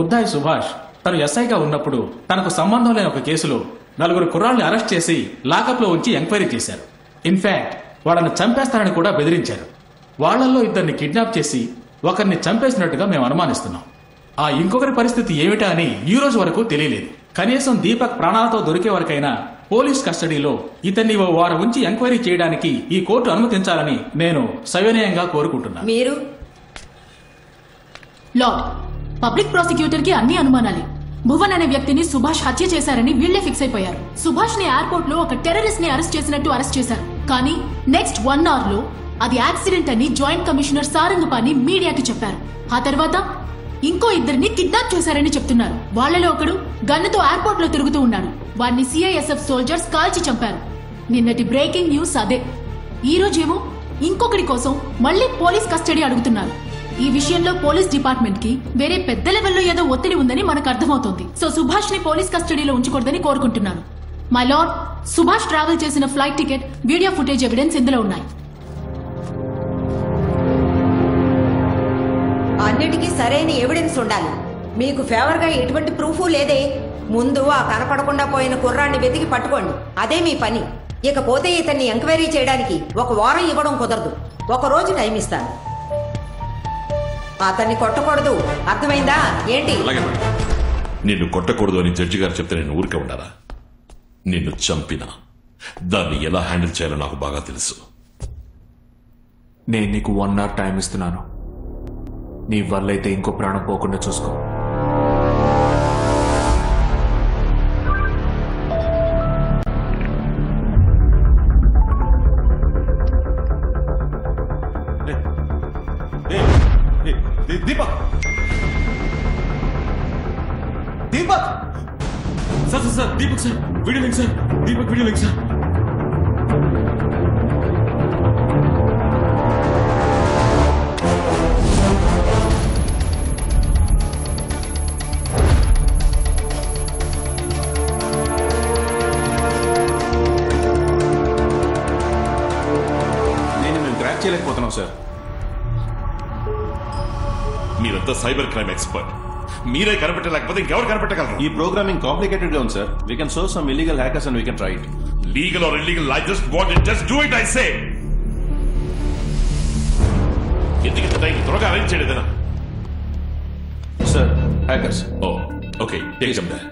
ముద్దాయి సుభాష్ తను ఎస్ఐగా ఉన్నప్పుడు తనకు సంబంధం లేని ఒక కేసులో 4 కుర్రాళ్ళని అరెస్ట్ చేసి లాకప్లో ఉంచి ఎంక్వైరీ చేశారు. ఇన్ఫాక్ట్ వాళ్ళని చంపేస్తారని కూడా బెదిరించారు. వాళ్లలో 2 కిడ్నాప్ చేసి ఒకరిని చంపేసినట్టుగా మేము అనుమానిస్తున్నాం. ఆ ఇంకొకరి పరిస్థితి ఏమిటా అని ఈ రోజు వరకు తెలియలేదు. కనీసం దీపక్ ప్రాణాలతో దొరికే వరకైనా పోలీస్ కస్టడీలో ఇతన్ని ఓ వారం ఉంచి ఎంక్వైరీ చేయడానికి ఈ కోర్టు అనుమతించాలని నేను సవినయంగా కోరుకుంటున్నాను. మీరు లార్డ్, పబ్లిక్ ప్రాసిక్యూటర్ కి అన్ని అనుమానాలే. భువన్ అనే వ్యక్తిని సుభాష్ హత్య చేశారని వీళ్లే ఫిక్స్ అయిపోయారు. సుభాష్ ని ఎయిర్పోర్ట్ లో ఒక టెర్రరిస్ట్ ని అరెస్ట్ చేసినట్టు అరెస్ట్ చేశారు. కానీ నెక్స్ట్ 1 అవర్ లో అది యాక్సిడెంట్ అని జాయింట్ కమిషనర్ సారంగపాణి మీడియాకి చెప్పారు. ఆ తర్వాత ఇంకో 2ని కిడ్నాప్ చేశారని చెప్తున్నారు. వాళ్లలో ఒకడు గన్నుతో ఎయిర్పోర్ట్ లో తిరుగుతూ ఉన్నాడు. వాడిని సిఐఎస్ఎఫ్ సోల్జర్స్ కాల్చి చంపారు. నిన్నటి బ్రేకింగ్ న్యూస్ అదే. ఈ రోజేమో ఇంకొకటి కోసం మళ్లీ పోలీస్ కస్టడీ అడుగుతున్నారు. ఈ విషయంలో పోలీస్ డిపార్ట్మెంట్ కి వేరే పెద్ద లెవెల్లో ఏదో ఒత్తిడి ఉందని మనకు అర్థమవుతోంది. సో సుభాష్ ని పోలీస్ కస్టడీలో ఉంచకూడదని కోరుకుంటున్నాను. మై లార్డ్, సుభాష్ ట్రావెల్ చేసిన flight ticket, video footage evidence ఇందులో ఉన్నాయి. అన్నిటికీ సరైన ఎవిడెన్స్ ఉండాలి. మీకు ఫేవర్ గా ఎటువంటి ప్రూఫ్ లేదే. ముందు ఆ కనపడకుండా పోయిన కుర్రాన్ని వెతికి పట్టుకోండి. అదే మీ పని. ఇకపోతే ఇతన్ని ఎంక్వైరీ చేయడానికి 1 వారం ఇవ్వడం కుదరదు. 1 రోజు టైం ఇస్తాను. అతన్ని కొట్టకూడదు, అర్థమైందా? ఏంటి? నిన్ను కొట్టకూడదు అని జడ్జి గారు చెప్తే నేను ఊరికే ఉండాలా? నిన్ను చంపినా దాన్ని ఎలా హ్యాండిల్ చేయాలో నాకు బాగా తెలుసు. నేను నీకు 1 అవర్ టైం ఇస్తున్నాను. నీ వల్ల అయితే ఇంకో ప్రాణం పోకుండా చూసుకో. Deepak, Deepak sir sir Deepak sir, video link sir. Deepak video link sir. మేము ట్రాక్ చేయలేకపోతున్నాం సార్. మీరంతా సైబర్ క్రైమ్ ఎక్స్పర్ట్. మీరే కనిపెట్టలేకపోతే ఇంకెవరు కనిపెట్టగలరు? ఈ ప్రోగ్రామింగ్ కాంప్లికేటెడ్ గా ఉంది sir. We can source some illegal hackers and we can try it. Legal or illegal, I just want it. Just do it, I say. ఎందుకు ఇంత టైం? త్వరగా అరేంజ్ చేయలేదనా? Sir, hackers. Oh okay, take them there.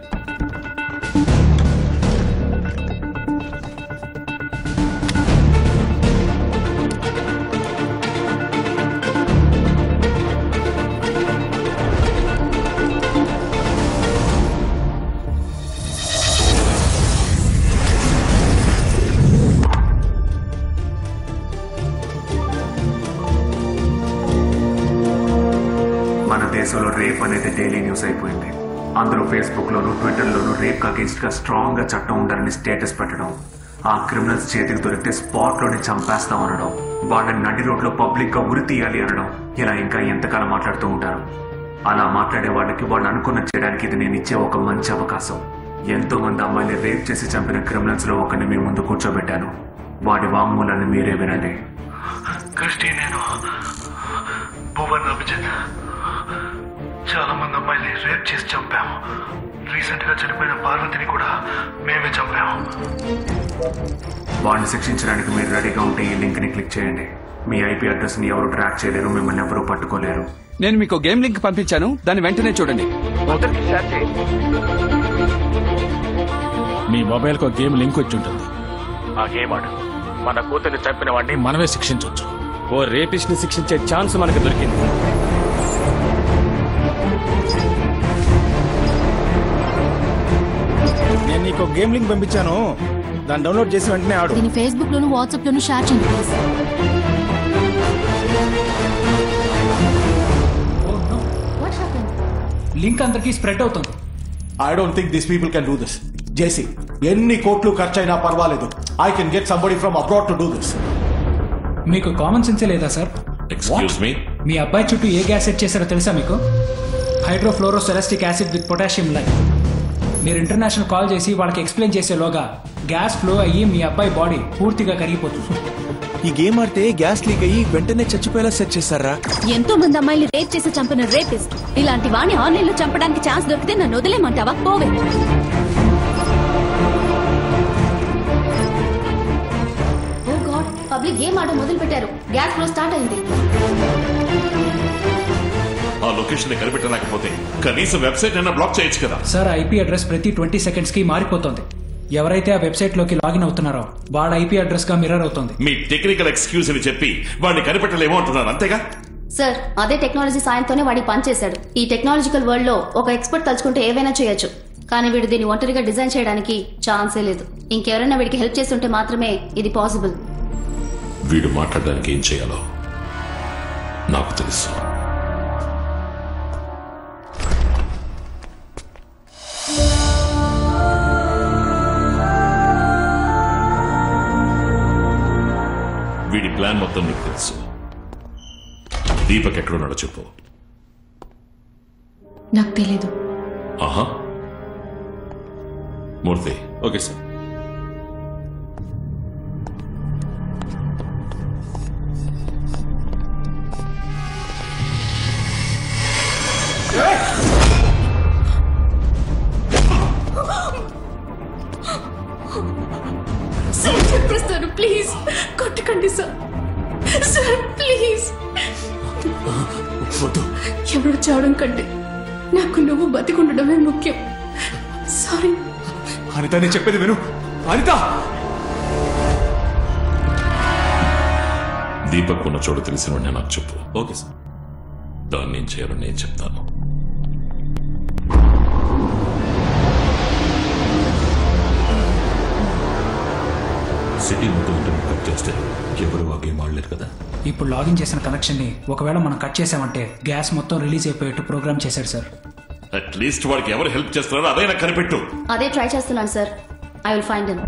మన దేశంలో rape అనేది daily news అయిపోయింది. అందులో Facebook లోను, ట్విట్టర్లోను rape against గా స్ట్రాంగ్ గా చట్టం ఉండాలని స్టేటస్ పెట్టడం, ఆ క్రిమినల్స్ చేతికి దొరికితే స్పాట్ లోనే చంపేస్తాం అనడం, వాళ్ళని నడి రోడ్ లో పబ్లిక్ గా ఉరి తీయాలి అనడం, ఇలా ఇంకా ఎంతకాలం మాట్లాడుతూ ఉంటారు. అలా మాట్లాడే వాళ్ళకి వాళ్ళు అనుకున్న చేయడానికి ఇది నేను ఇచ్చే ఒక మంచి అవకాశం. ఎంతో మంది అమ్మాయిని రేప్ చేసి చంపిన క్రిమినల్స్ లో ఒకరిని మీ ముందు కూర్చోబెట్టాను. వాడి వాంగ్మూలాన్ని మీరే వినండి. క్రిస్టి, నేను భువన్ అభిజిత్ చాలా మంది అమ్మాయిని రేప్ చేసి చంపాము. రీసెంట్ గా చనిపోయిన పార్వతిని కూడా మేమే చంపాము. వాడిని శిక్షించడానికి మీరు రెడీగా ఉంటే ఈ లింక్ ని క్లిక్ చేయండి. మీ ఐపీ అడ్రస్ ని ఎవరు ట్రాక్ చేయలేరు, మిమ్మల్ని ఎవరు పట్టుకోలేరు. నేను మీకు గేమ్ లింక్ పంపించాను, దాన్ని వెంటనే చూడండి. మీ మొబైల్ కు గేమ్ లింక్ వచ్చి ఉంటుంది. ఆ గేమ్ ఆడు. మన కూతుర్ని చంపిన వాడిని మనమే శిక్షించవచ్చు. ఓ రేపిస్ట్ ని శిక్షించే ఛాన్స్ మనకు దొరికింది. నేను నీకు గేమ్ లింక్ పంపించాను, దాన్ని డౌన్లోడ్ చేసి వెంటనే ఆడు. దీన్ని ఫేస్బుక్ లోను వాట్సాప్ లోను షేర్ చేయండి ప్లీజ్. లింక్ అందరికీ స్ప్రెడ్ అవుతుంది. I don't think this people can do this. JC, ఎన్ని కోట్లు ఖర్చైనా పర్వాలేదు. I can get somebody from abroad to do this. మీకు కామన్ సెన్సే లేదా సార్? ఎక్స్క్యూజ్ మీ, మీ అబ్బాయి చుట్టూ ఏ గ్యాస్ సెట్ చేశారో తెలుసా మీకు? హైడ్రోఫ్లోరోసెలస్టిక్ యాసిడ్ విత్ పొటాషియం లైమ్. మీరు ఇంటర్నేషనల్ కాల్ చేసి వాళ్ళకి ఎక్స్ప్లెయిన్ చేసేలోగా గ్యాస్ ఫ్లో అయ్యి మీ అబ్బాయి బాడీ పూర్తిగా కరిగిపోతుంది. ఈ గేమ్ ఆడితే గ్యాస్ లీక్ అయ్యి వెంటనే చచ్చిపోయేలా సెట్ చేశారా? ఎంతో మంది అమ్మాయిలు రేప్ చేసి చంపిన రేపిస్ట్ ఇలాంటి వాణ్ణి ఆన్లైన్ లో చంపడానికి ఛాన్స్ దొరికితే నన్ను వదిలేమంటావా? పోవే. ఓ గాడ్, పబ్లిక్ గేమ్ ఆడ మొదలు పెట్టారు. గ్యాస్ ఫ్లో స్టార్ట్ అయింది. ఆ లొకేషన్ కనిపెట్టలేకపోతే కనీసం వెబ్సైట్ అయినా బ్లాక్ చేయొచ్చు కదా. సార్, ఐపీ అడ్రస్ ప్రతి 20 seconds కి మారిపోతుంది. ఎవరైతే ఆ వెబ్సైట్ లోకి లాగిన్ అవుతున్నారో వాడు ఐపీ అడ్రస్ గా మిర్రర్ అవుతుంది. మీ టెక్నికల్ ఎక్స్క్యూజ్ అని చెప్పి వాడిని కనిపెట్టలేమో అంటున్నారు, అంతేగా? సార్, అదే టెక్నాలజీ సాయంతోనే వాడికి పనిచేశాడు. ఈ టెక్నాలజికల్ వరల్డ్ లో ఒక ఎక్స్పర్ట్ తలుచుకుంటే ఏవైనా చేయొచ్చు, కానీ వీడు దీన్ని ఒంటరిగా డిజైన్ చేయడానికి ఛాన్సే లేదు. ఇంకెవరైనా వీడికి హెల్ప్ చేస్తుంటే మాత్రమే ఇది పాసిబుల్. వీడు మాట్లాడడానికి ఏం చేయాలో నాకు తెలుసు. వీడి ప్లాన్ మొత్తం నీకు తెలుసు. దీపక్ ఎక్కడున్నాడో చెప్పు. నాకు తెలీదు. ఆహా, మూర్తి. Okay sir. సార్ చెప్పేస్తాను, ప్లీజ్ కొట్టకండి సార్. Sir please. ఎవరు చావడం కంటే నాకు నువ్వు బతికుండడమే ముఖ్యం. సారీ. అనిత, నేను చెప్పేది విను. అనిత, దీపక్ ఉన్న చోటు తెలిసిన వాడిని నాకు చెప్పు. Okay sir. దాన్ని ఏం చేయాలో నేను చెప్తాను. సిటీ మొత్తం ఇంటర్నెట్ కట్ చేస్తే ఎవరు ఆ గేమ్ ఆడలేరు కదా. ఇప్పుడు లాగిన్ చేసిన కనెక్షన్ ని ఒకవేళ మనం కట్ చేసామంటే గ్యాస్ మొత్తం రిలీజ్ అయిపోయేట్టు ప్రోగ్రామ్ చేశాడు సార్. అట్లీస్ట్ వాడికి ఎవరు హెల్ప్ చేస్తున్నారో అదైనా కనిపెట్టు. అదే ట్రై చేస్తున్నాను sir. I will find him.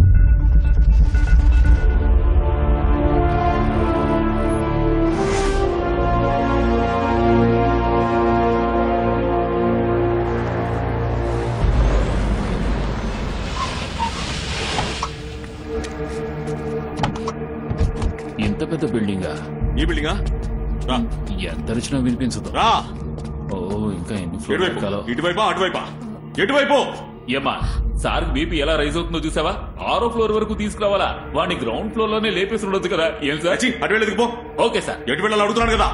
ఇంత పెద్ద బిల్డింగా? ఈ బిల్డింగా? ఎంత వచ్చినా వినిపించదు. రా. ఓ, ఇంకా ఎన్ని ఫ్లోర్లు? ఇటువైపా అటువైపా? ఎటువైపు? ఏమా సార్ బీపీ ఎలా రైజ్ అవుతుందో చూసావా? 6వ ఫ్లోర్ వరకు తీసుకురావాలా? వాడిని గ్రౌండ్ ఫ్లోర్ లోనే లేపేసి ఉండొచ్చు కదా. ఏం సార్? అటు వెళ్ళేది పో. Okay sir. ఎటు వెళ్ళాలి అడుగుతున్నాను కదా.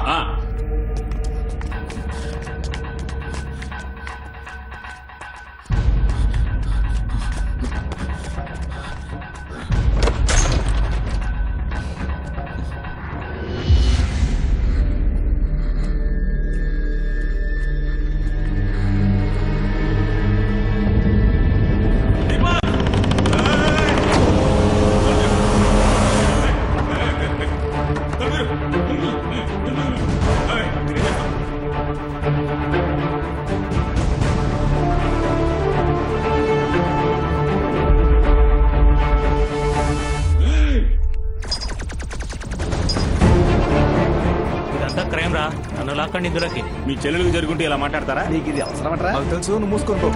నన్ను లాక్కండి ఇందులోకి. మీ చెల్లెలకు జరుగుంటే ఇలా మాట్లాడతారా? నీకు ఇది అవసరమట్రా? నాకు తెలుసు, నువ్వు మూసుకోనుకో.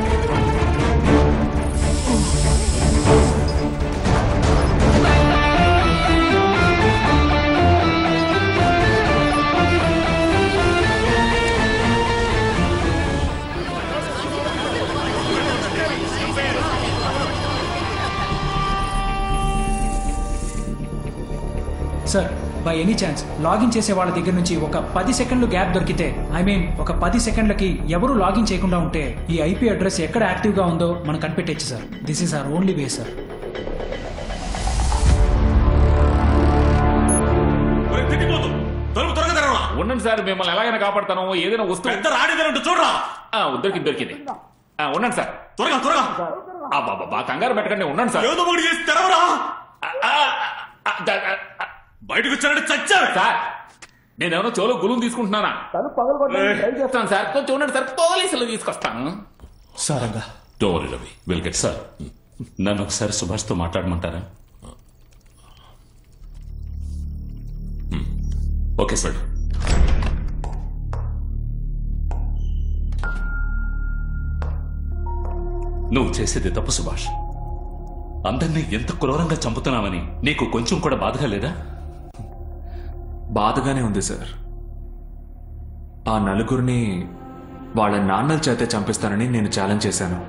Sir by any chance login చేసే వాళ్ళ దగ్గర నుంచి ఒక 10 సెకండ్లు గ్యాప్ దొరికితే ఒక 10 సెకండ్లకి ఎవరు లాగిన్ చేయకుండా ఉంటే ఈ ఐపీ అడ్రస్ ఎక్కడ యాక్టివ్గా ఉందో మనం కనిపెట్టచ్చు sir. This is our only way sir. ఉండండి సార్, మిమ్మల్ని ఎలాగైనా కాపాడతాను. ఏదైనా వస్తువు పెద్ద రాడేదంటూ చూడరా. దొరికింది. ఉండండి సార్, త్వరగా బాబా కంగారు పెట్టకండి. ఉండండి సార్. బయటకు వచ్చారంటే చచ్చారు సార్. నేనేమో చెవులో గులుం తీసుకుంటున్నానా? ట్రై చేస్తాను సార్, కొంచెం ఉండండి సార్, పోలీసులు తీసుకొస్తాను. సారంగా don't Ravi, will get sir. నన్ను ఒకసారి సుభాష్తో మాట్లాడమంటారా? Okay sir. నువ్వు చేసేది తప్పు సుభాష్. అందరినీ ఎంత క్రూరంగా చంపుతున్నావని నీకు కొంచెం కూడా బాధగా లేదా? బాధగానే ఉంది సార్. ఆ నలుగురిని వాళ్ళ నాన్నల చేతే చంపిస్తానని నేను ఛాలెంజ్ చేశాను.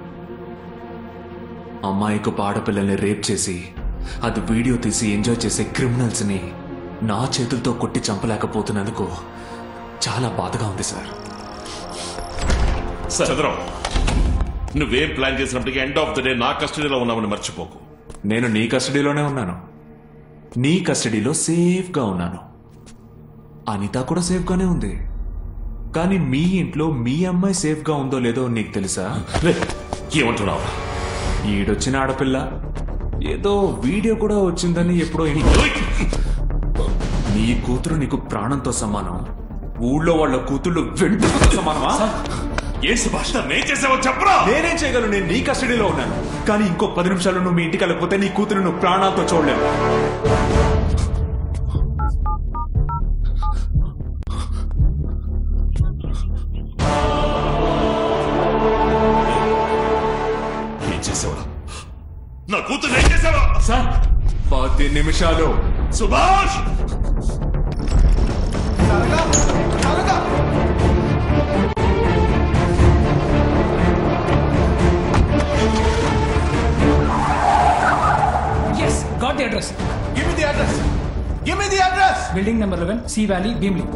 అమ్మాయికు ఆడపిల్లల్ని రేప్ చేసి అది వీడియో తీసి ఎంజాయ్ చేసే క్రిమినల్స్ని నా చేతులతో కొట్టి చంపలేకపోతున్నందుకు చాలా బాధగా ఉంది సార్. చంద్రం, నువ్వేం ప్లాన్ చేసినప్పటికీ ఎండ్ ఆఫ్ ద డే నా కస్టడీలో ఉన్నామని మర్చిపోకు. నేను నీ కస్టడీలోనే ఉన్నాను. నీ కస్టడీలో సేఫ్గా ఉన్నాను. అనిత కూడా సేఫ్గానే ఉంది. కానీ మీ ఇంట్లో మీ అమ్మాయి సేఫ్గా ఉందో లేదో నీకు తెలుసా? ఏమంటున్నావు? ఈడొచ్చిన ఆడపిల్ల ఏదో వీడియో కూడా వచ్చిందని ఎప్పుడో నీ కూతురు నీకు ప్రాణంతో సమానం. ఊళ్ళో వాళ్ళ కూతుళ్ళు వెంట్రుకతో సమానమా? ఏ సుభాష్, నేను చేసావో చెప్పరా? నేనేం చేయగలను? నేను నీ కస్టడీలో ఉన్నాను. కానీ ఇంకో 10 నిమిషాలు నువ్వు మీ ఇంటికి వెళ్ళకపోతే నీ కూతురు నువ్వు ప్రాణాలతో చూడలేవు. ఏం చేసావా? నా కూతురు ఏం చేసావా? సార్ 10 నిమిషాలు. Subhash, Yes, got the address. Give me the address. Give me the address. Building number 11, Sea Valley, Beamley.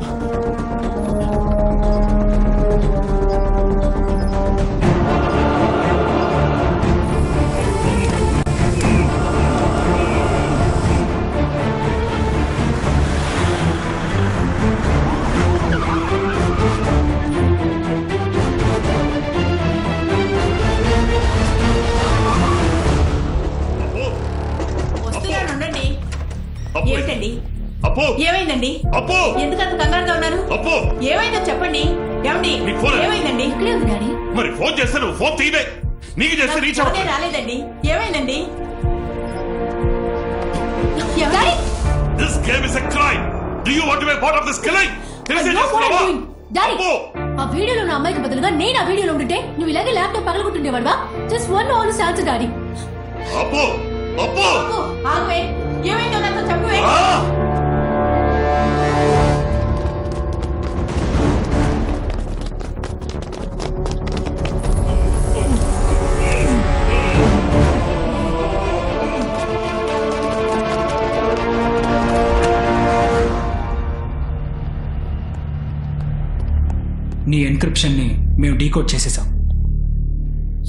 ఏమిటండి? ఏమైందండి? ఎందుకంత కంగారుగా ఉన్నారు? ఏమైందో చెప్పండి. ఏమండి? ఏమైందండి? ఇక్కడే ఉంది డాడీ. మరి ఫోన్ చేస్తే నువ్వు ఫోన్ తీయలే. నీకు చేస్తే రీచ్ అవ్వట్లేదు. రాలేదండి. ఏమైందండి? This game is a crime. Do you want to be a part of this killing? ఆ వీడియోలో నా అమ్మాయికి బదులుగా నేను ఆ వీడియోలో ఉంటే నువ్వు ఇలాగే ల్యాప్టాప్ పగలగొట్టుండేవాడువా? Just one answer answer daddy. అబ్బో అబ్బో ఆగవే. ఏమైందో నాతో చెప్పవే. నీ ఎన్క్రిప్షన్ని మేము డీకోడ్ చేసేసాం.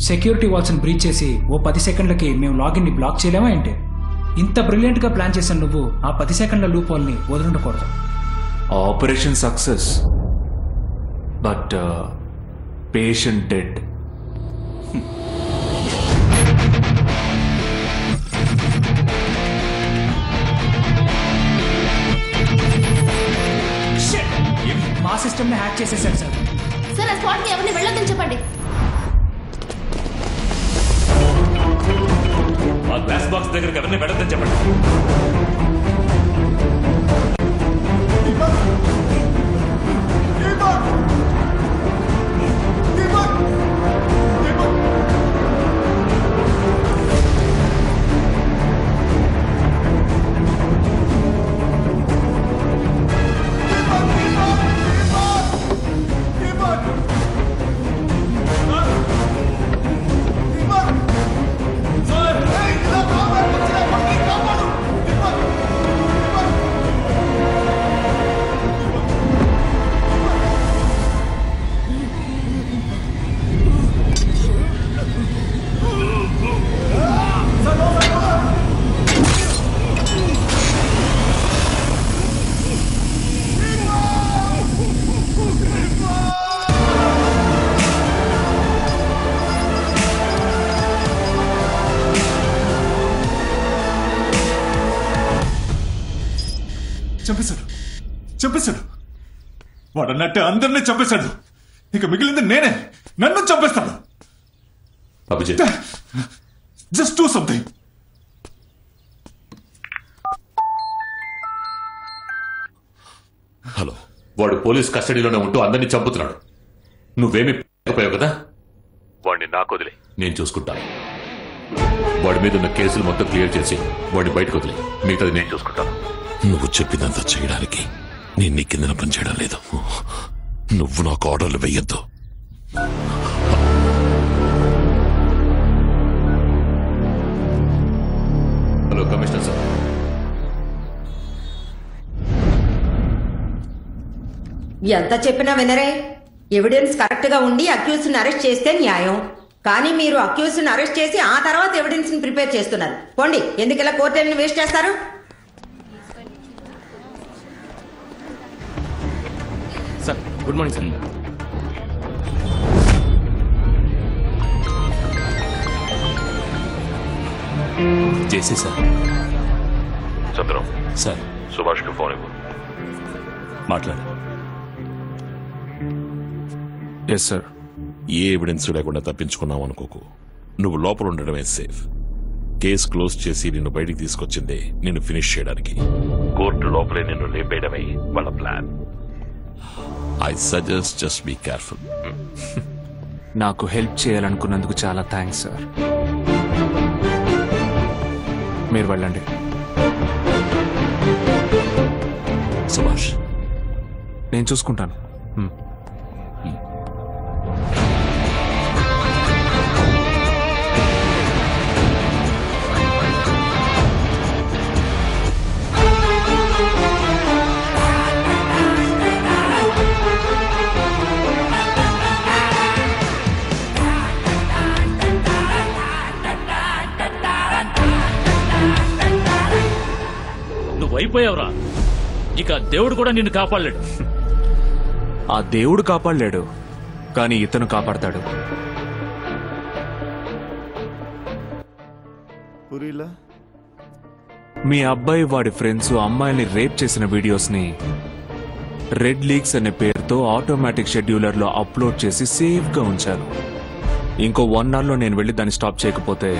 సెక్యూరిటీ వాల్స్ని బ్రీచ్ చేసి ఓ 10 సెకండ్లకి మేము లాగిన్ని బ్లాక్ చేయలేమా ఏంటి? ఇంత బ్రిలియంట్గా ప్లాన్ చేసిన నువ్వు ఆ 10 సెకండ్ల లూప్ హోల్ని వదులుండకూడదు. Operation success, but patient dead. మా సిస్టమ్ని హ్యాక్ చేసేసారు సార్. సార్ ఆ స్పాట్కి ఎవరిని వెళ్ళొద్దని చెప్పండి. ఆ గ్లాస్ బాక్స్ దగ్గరికి ఎవరిని వెళ్ళొద్దని చెప్పండి. చంపేశాడు వాడన్నట్టే అందరినీ చంపేశాడు. ఇక మిగిలింది నేనే. నన్ను చంపేస్తాడు. Abhijit, just do something. Hello, వాడు పోలీస్ కస్టడీలోనే ఉంటూ అందరినీ చంపుతున్నాడు. నువ్వేమీ పోయావు కదా? వాడిని నాకు వదిలే, నేను చూసుకుంటాను. వాడి మీద ఉన్న కేసులు మొత్తం క్లియర్ చేసి వాడిని బయటకు వదిలే, మిగతాది నేను చూసుకుంటాను. నువ్వు చెప్పినంత చేయడానికి నేను నీ కిందన పనిచేయడం లేదు. నువ్వు నాకు ఆర్డర్లు వెయ్యొద్దు. Hello commissioner sir. ఎంత చెప్పినా వినరే. ఎవిడెన్స్ కరెక్ట్ గా ఉండి అక్యూజ్ ని అరెస్ట్ చేస్తే న్యాయం. కానీ మీరు అక్యూజ్ ని అరెస్ట్ చేసి ఆ తర్వాత ఎవిడెన్స్ ని ప్రిపేర్ చేస్తున్నారు. పోండి, ఎందుకలా కోర్టుని వేస్ట్ చేస్తారు? Sir good morning sir. JC sir. Chandram sir. Subhash కి ఫోన్ ఇవ్వు. మాట్లాడు. Yes sir. ఏ ఎవిడెన్స్ లేకుండా తప్పించుకున్నావు అనుకోకు. నువ్వు లోపల ఉండడమే సేఫ్. కేసు క్లోజ్ చేసి నిన్ను బయటికి తీసుకొచ్చిందే నిన్ను ఫినిష్ చేయడానికి. కోర్టు లోపలే నిన్ను లేపేయడమే వాళ్ళ plan. I suggest just be careful. నాకు హెల్ప్ చేయాలనుకున్నందుకు చాలా థ్యాంక్స్ సార్. మీరు వెళ్ళండి. సుభాష్, నేను చూసుకుంటాను. అయిపోయావురా. ఇక దేవుడు కూడా నిన్ను కాపాడలేడు. ఆ దేవుడు కాపాడలేడు, కానీ ఇతను కాపాడతాడు. మీ అబ్బాయి వాడి ఫ్రెండ్స్ అమ్మాయిని రేప్ చేసిన వీడియోస్ ని రెడ్ లీక్స్ అనే పేరుతో ఆటోమేటిక్ షెడ్యూలర్ లో అప్లోడ్ చేసి సేఫ్ గా ఉంచారు. ఇంకో 1 hour లో నేను వెళ్లి దాన్ని స్టాప్ చేయకపోతే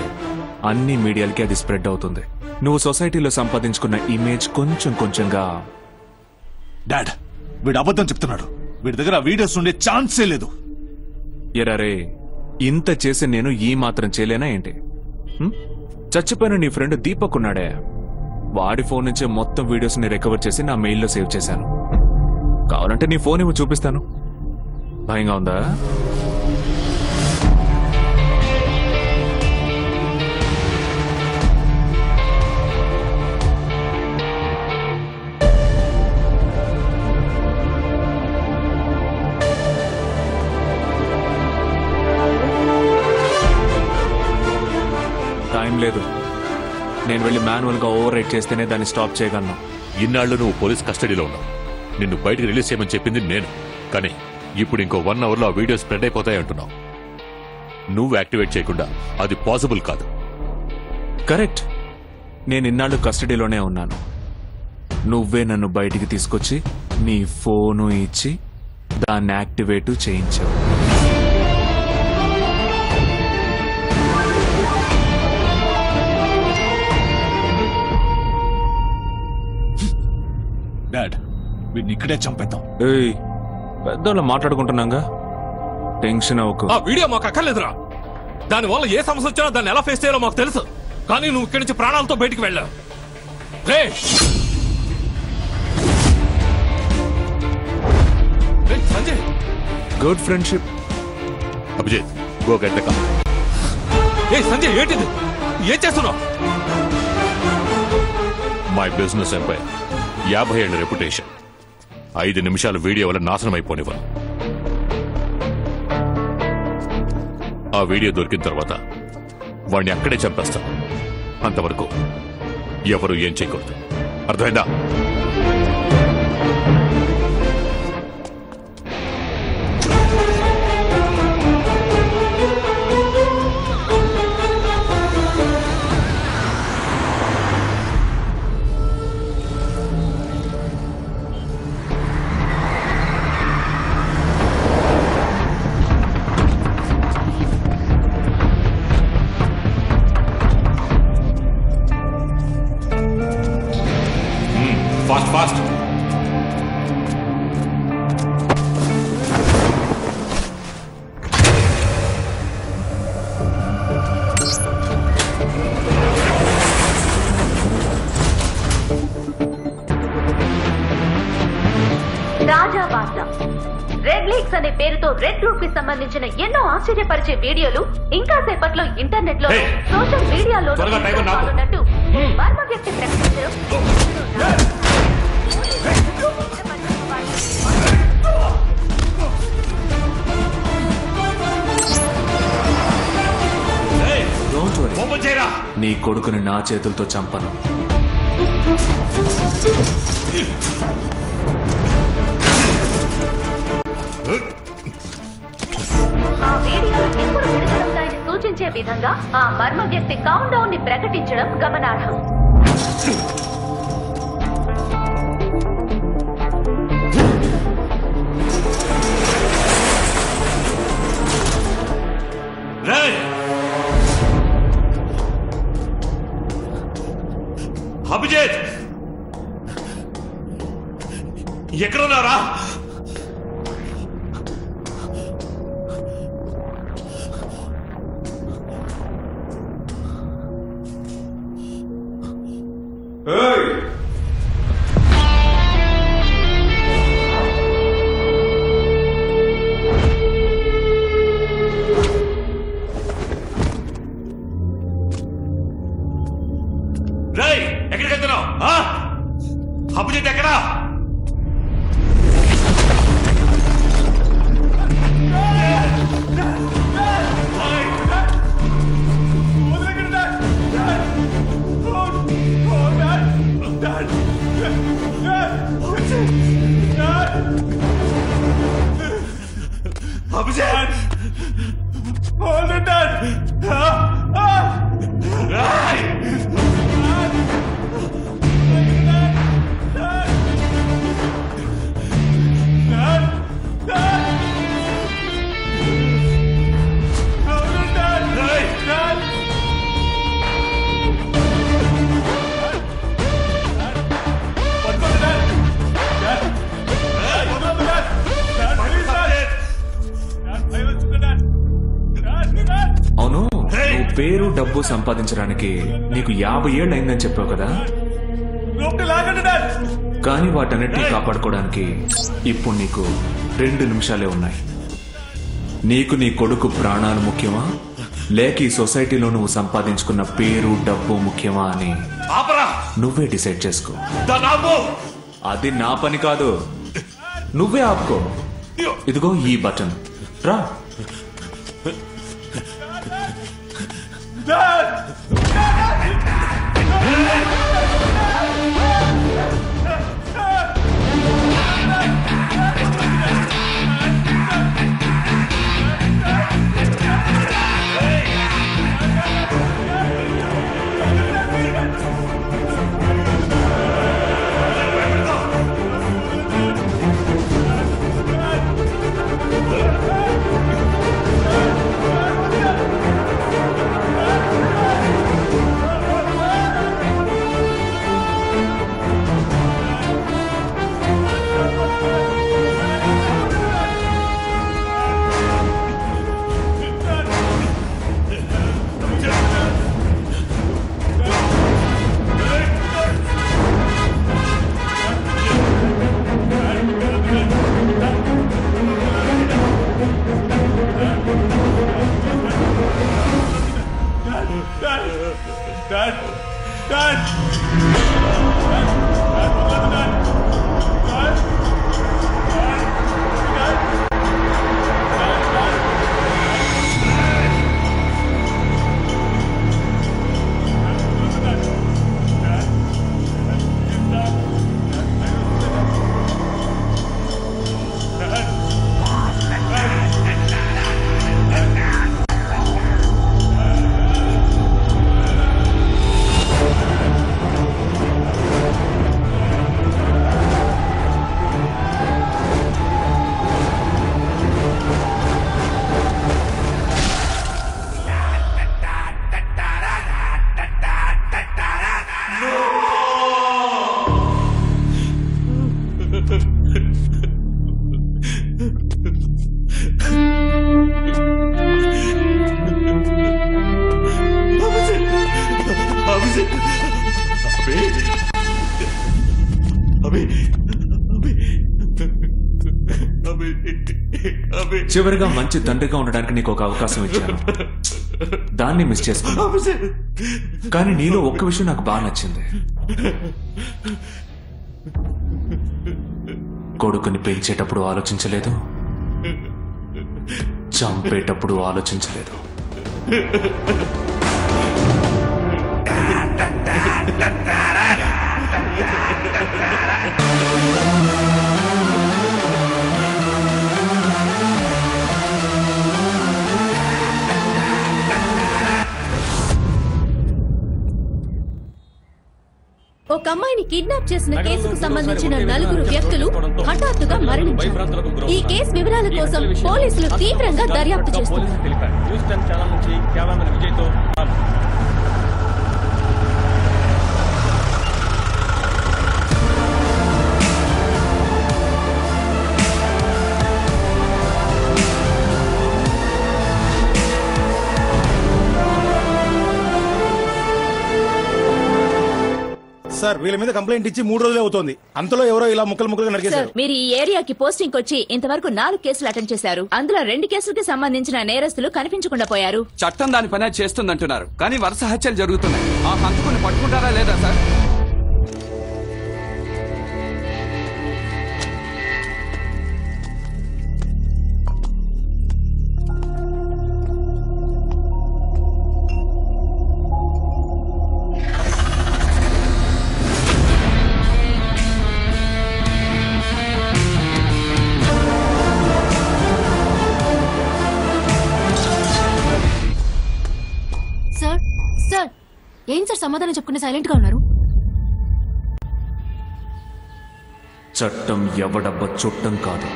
అన్ని మీడియాలకి అది స్ప్రెడ్ అవుతుంది. నువ్వు సొసైటీలో సంపాదించుకున్న ఇమేజ్ కొంచెం కొంచెంగా. డాడ్, వీడు అబద్ధం చెప్తున్నాడు. వీడి దగ్గర వీడియోస్ ఉండే ఛాన్సే లేదు. ఎరారే, ఇంత చేసి నేను ఈ మాత్రం చేయలేనా ఏంటి? చచ్చిపోయిన నీ ఫ్రెండ్ దీపక్ ఉన్నాడే, వాడి ఫోన్ నుంచే మొత్తం వీడియోస్ ని రికవర్ చేసి నా మెయిల్లో సేవ్ చేశాను. కావాలంటే నీ ఫోన్ ఇవ్వు, చూపిస్తాను. భయంగా ఉందా? టైం లేదు. నేను వెళ్ళి మాన్యువల్ గా ఓవర్ రైట్ చేస్తేనే దాన్ని స్టాప్ చేయగలను. ఇన్నాళ్ళు నువ్వు పోలీస్ కస్టడీలో ఉన్నావు. నిన్ను బయటకు రిలీజ్ చేయమని చెప్పింది నేను. కానీ ఇప్పుడు ఇంకో 1 hour లో ఆ వీడియో స్ప్రెడ్ అయిపోతాయి అంటున్నావు. నువ్వు యాక్టివేట్ చేయకుండా అది పాసిబుల్ కాదు. కరెక్ట్. నేను ఇన్నాళ్ళు కస్టడీలోనే ఉన్నాను. నువ్వే నన్ను బయటికి తీసుకొచ్చి నీ ఫోను ఇచ్చి దాన్ని యాక్టివేట్ చేయించావు. డాడ్, వీడిని ఇక్కడే చంపేద్దాం. ఏయ్, పెద్దోళ్ళ మాట్లాడుకుంటున్నాగా, టెన్షన్ అవ్వకు. ఆ వీడియో మాకు అక్కర్లేదురా. దానివల్ల ఏ సమస్య వచ్చినా దాన్ని ఎలా ఫేస్ చేయాలో మాకు తెలుసు. కానీ నువ్వు ఇక్కడి నుంచి ప్రాణాలతో బయటికి వెళ్ళావు. Sanjay, good friendship. Abhijit, go get the car. Sanjay, ఏంటిది? ఏం చేస్తున్నావు? మై బిజినెస్ ఎంపైర్, 50 ఏళ్ల రెప్యుటేషన్, 5 నిమిషాల వీడియో వల్ల నాశనం అయిపోనివ్వను. ఆ వీడియో దొరికిన తర్వాత వాడిని అక్కడే చంపేస్తాను. అంతవరకు ఎవరు ఏం చేయకూడదు. అర్థమైందా? తాజా వార్త. రెడ్ లీక్స్ అనే పేరుతో రెడ్ గ్రూప్ కి సంబంధించిన ఎన్నో ఆశ్చర్యపరిచే వీడియోలు ఇంకా సేపట్లో ఇంటర్నెట్ లో సోషల్ మీడియాలో పాల్గొన్నట్టు మర్మ వ్యక్తి ప్రకటించడం నీ కొడుకుని నా చేతులతో చంపను. ఆ వీడియోలు ఎప్పుడు విడుదలవుతాయని సూచించే విధంగా ఆ మర్మ వ్యక్తి కౌంట్ డౌన్ ని ప్రకటించడం గమనార్హం. అభిజిత్ ఎక్కడున్నారా? ఎక్కడికి వెళ్తున్నావు? అభిజిత్ ఎక్కడా? అభిజిత్ అవును, నువ్వు పేరు డబ్బు సంపాదించడానికి నీకు 50 ఏళ్ళు అయిందని చెప్పావు కదా, కానీ వాటన్నిటినీ కాపాడుకోవడానికి ఇప్పుడు నీకు 2 నిమిషాలే ఉన్నాయి. నీకు నీ కొడుకు ప్రాణాలు ముఖ్యమా, లేక ఈ సొసైటీలో నువ్వు సంపాదించుకున్న పేరు డబ్బు ముఖ్యమా అని నువ్వే డిసైడ్ చేసుకో. అది నా పని కాదు, నువ్వే ఆపుకో. ఇదిగో ఈ బటన్, రా. చివరిగా మంచి తండ్రిగా ఉండడానికి నీకు ఒక అవకాశం ఇచ్చాను, దాన్ని మిస్ చేసుకున్నా. కానీ నీలో ఒక్క విషయం నాకు బాగా నచ్చింది. కొడుకుని పెంచేటప్పుడు ఆలోచించలేదు, చంపేటప్పుడు ఆలోచించలేదు. ఒక అమ్మాయిని కిడ్నాప్ చేసిన కేసుకు సంబంధించిన 4 వ్యక్తులు హఠాత్తుగా మరణించారు. ఈ కేసు వివరాల కోసం పోలీసులు తీవ్రంగా దర్యాప్తు చేస్తున్నారు. సార్ వీళ్ళ మీద కంప్లైంట్ ఇచ్చి 3 రోజులే అవుతోంది. అంతలో ఎవరో ఇలా ముక్కలుగా నరికేశారు. మీరు ఈ ఏరియాకి పోస్టింగ్ వచ్చి ఇంతవరకు 4 కేసులు అటెండ్ చేశారు. అందులో 2 కేసులకి సంబంధించిన నేరస్తులు కనిపించకుండా పోయారు. చట్టం దాని పని చేస్తుందంటున్నారు, కానీ వరుస హత్యలు జరుగుతున్నాయి. ఆ హంతకుని పట్టుకుంటారా లేదా సార్? ఏం సార్ సమాధానం చెప్పుకుని సైలెంట్ గా ఉన్నారు? చట్టం ఎవడబ్బ చుట్టం కాదు.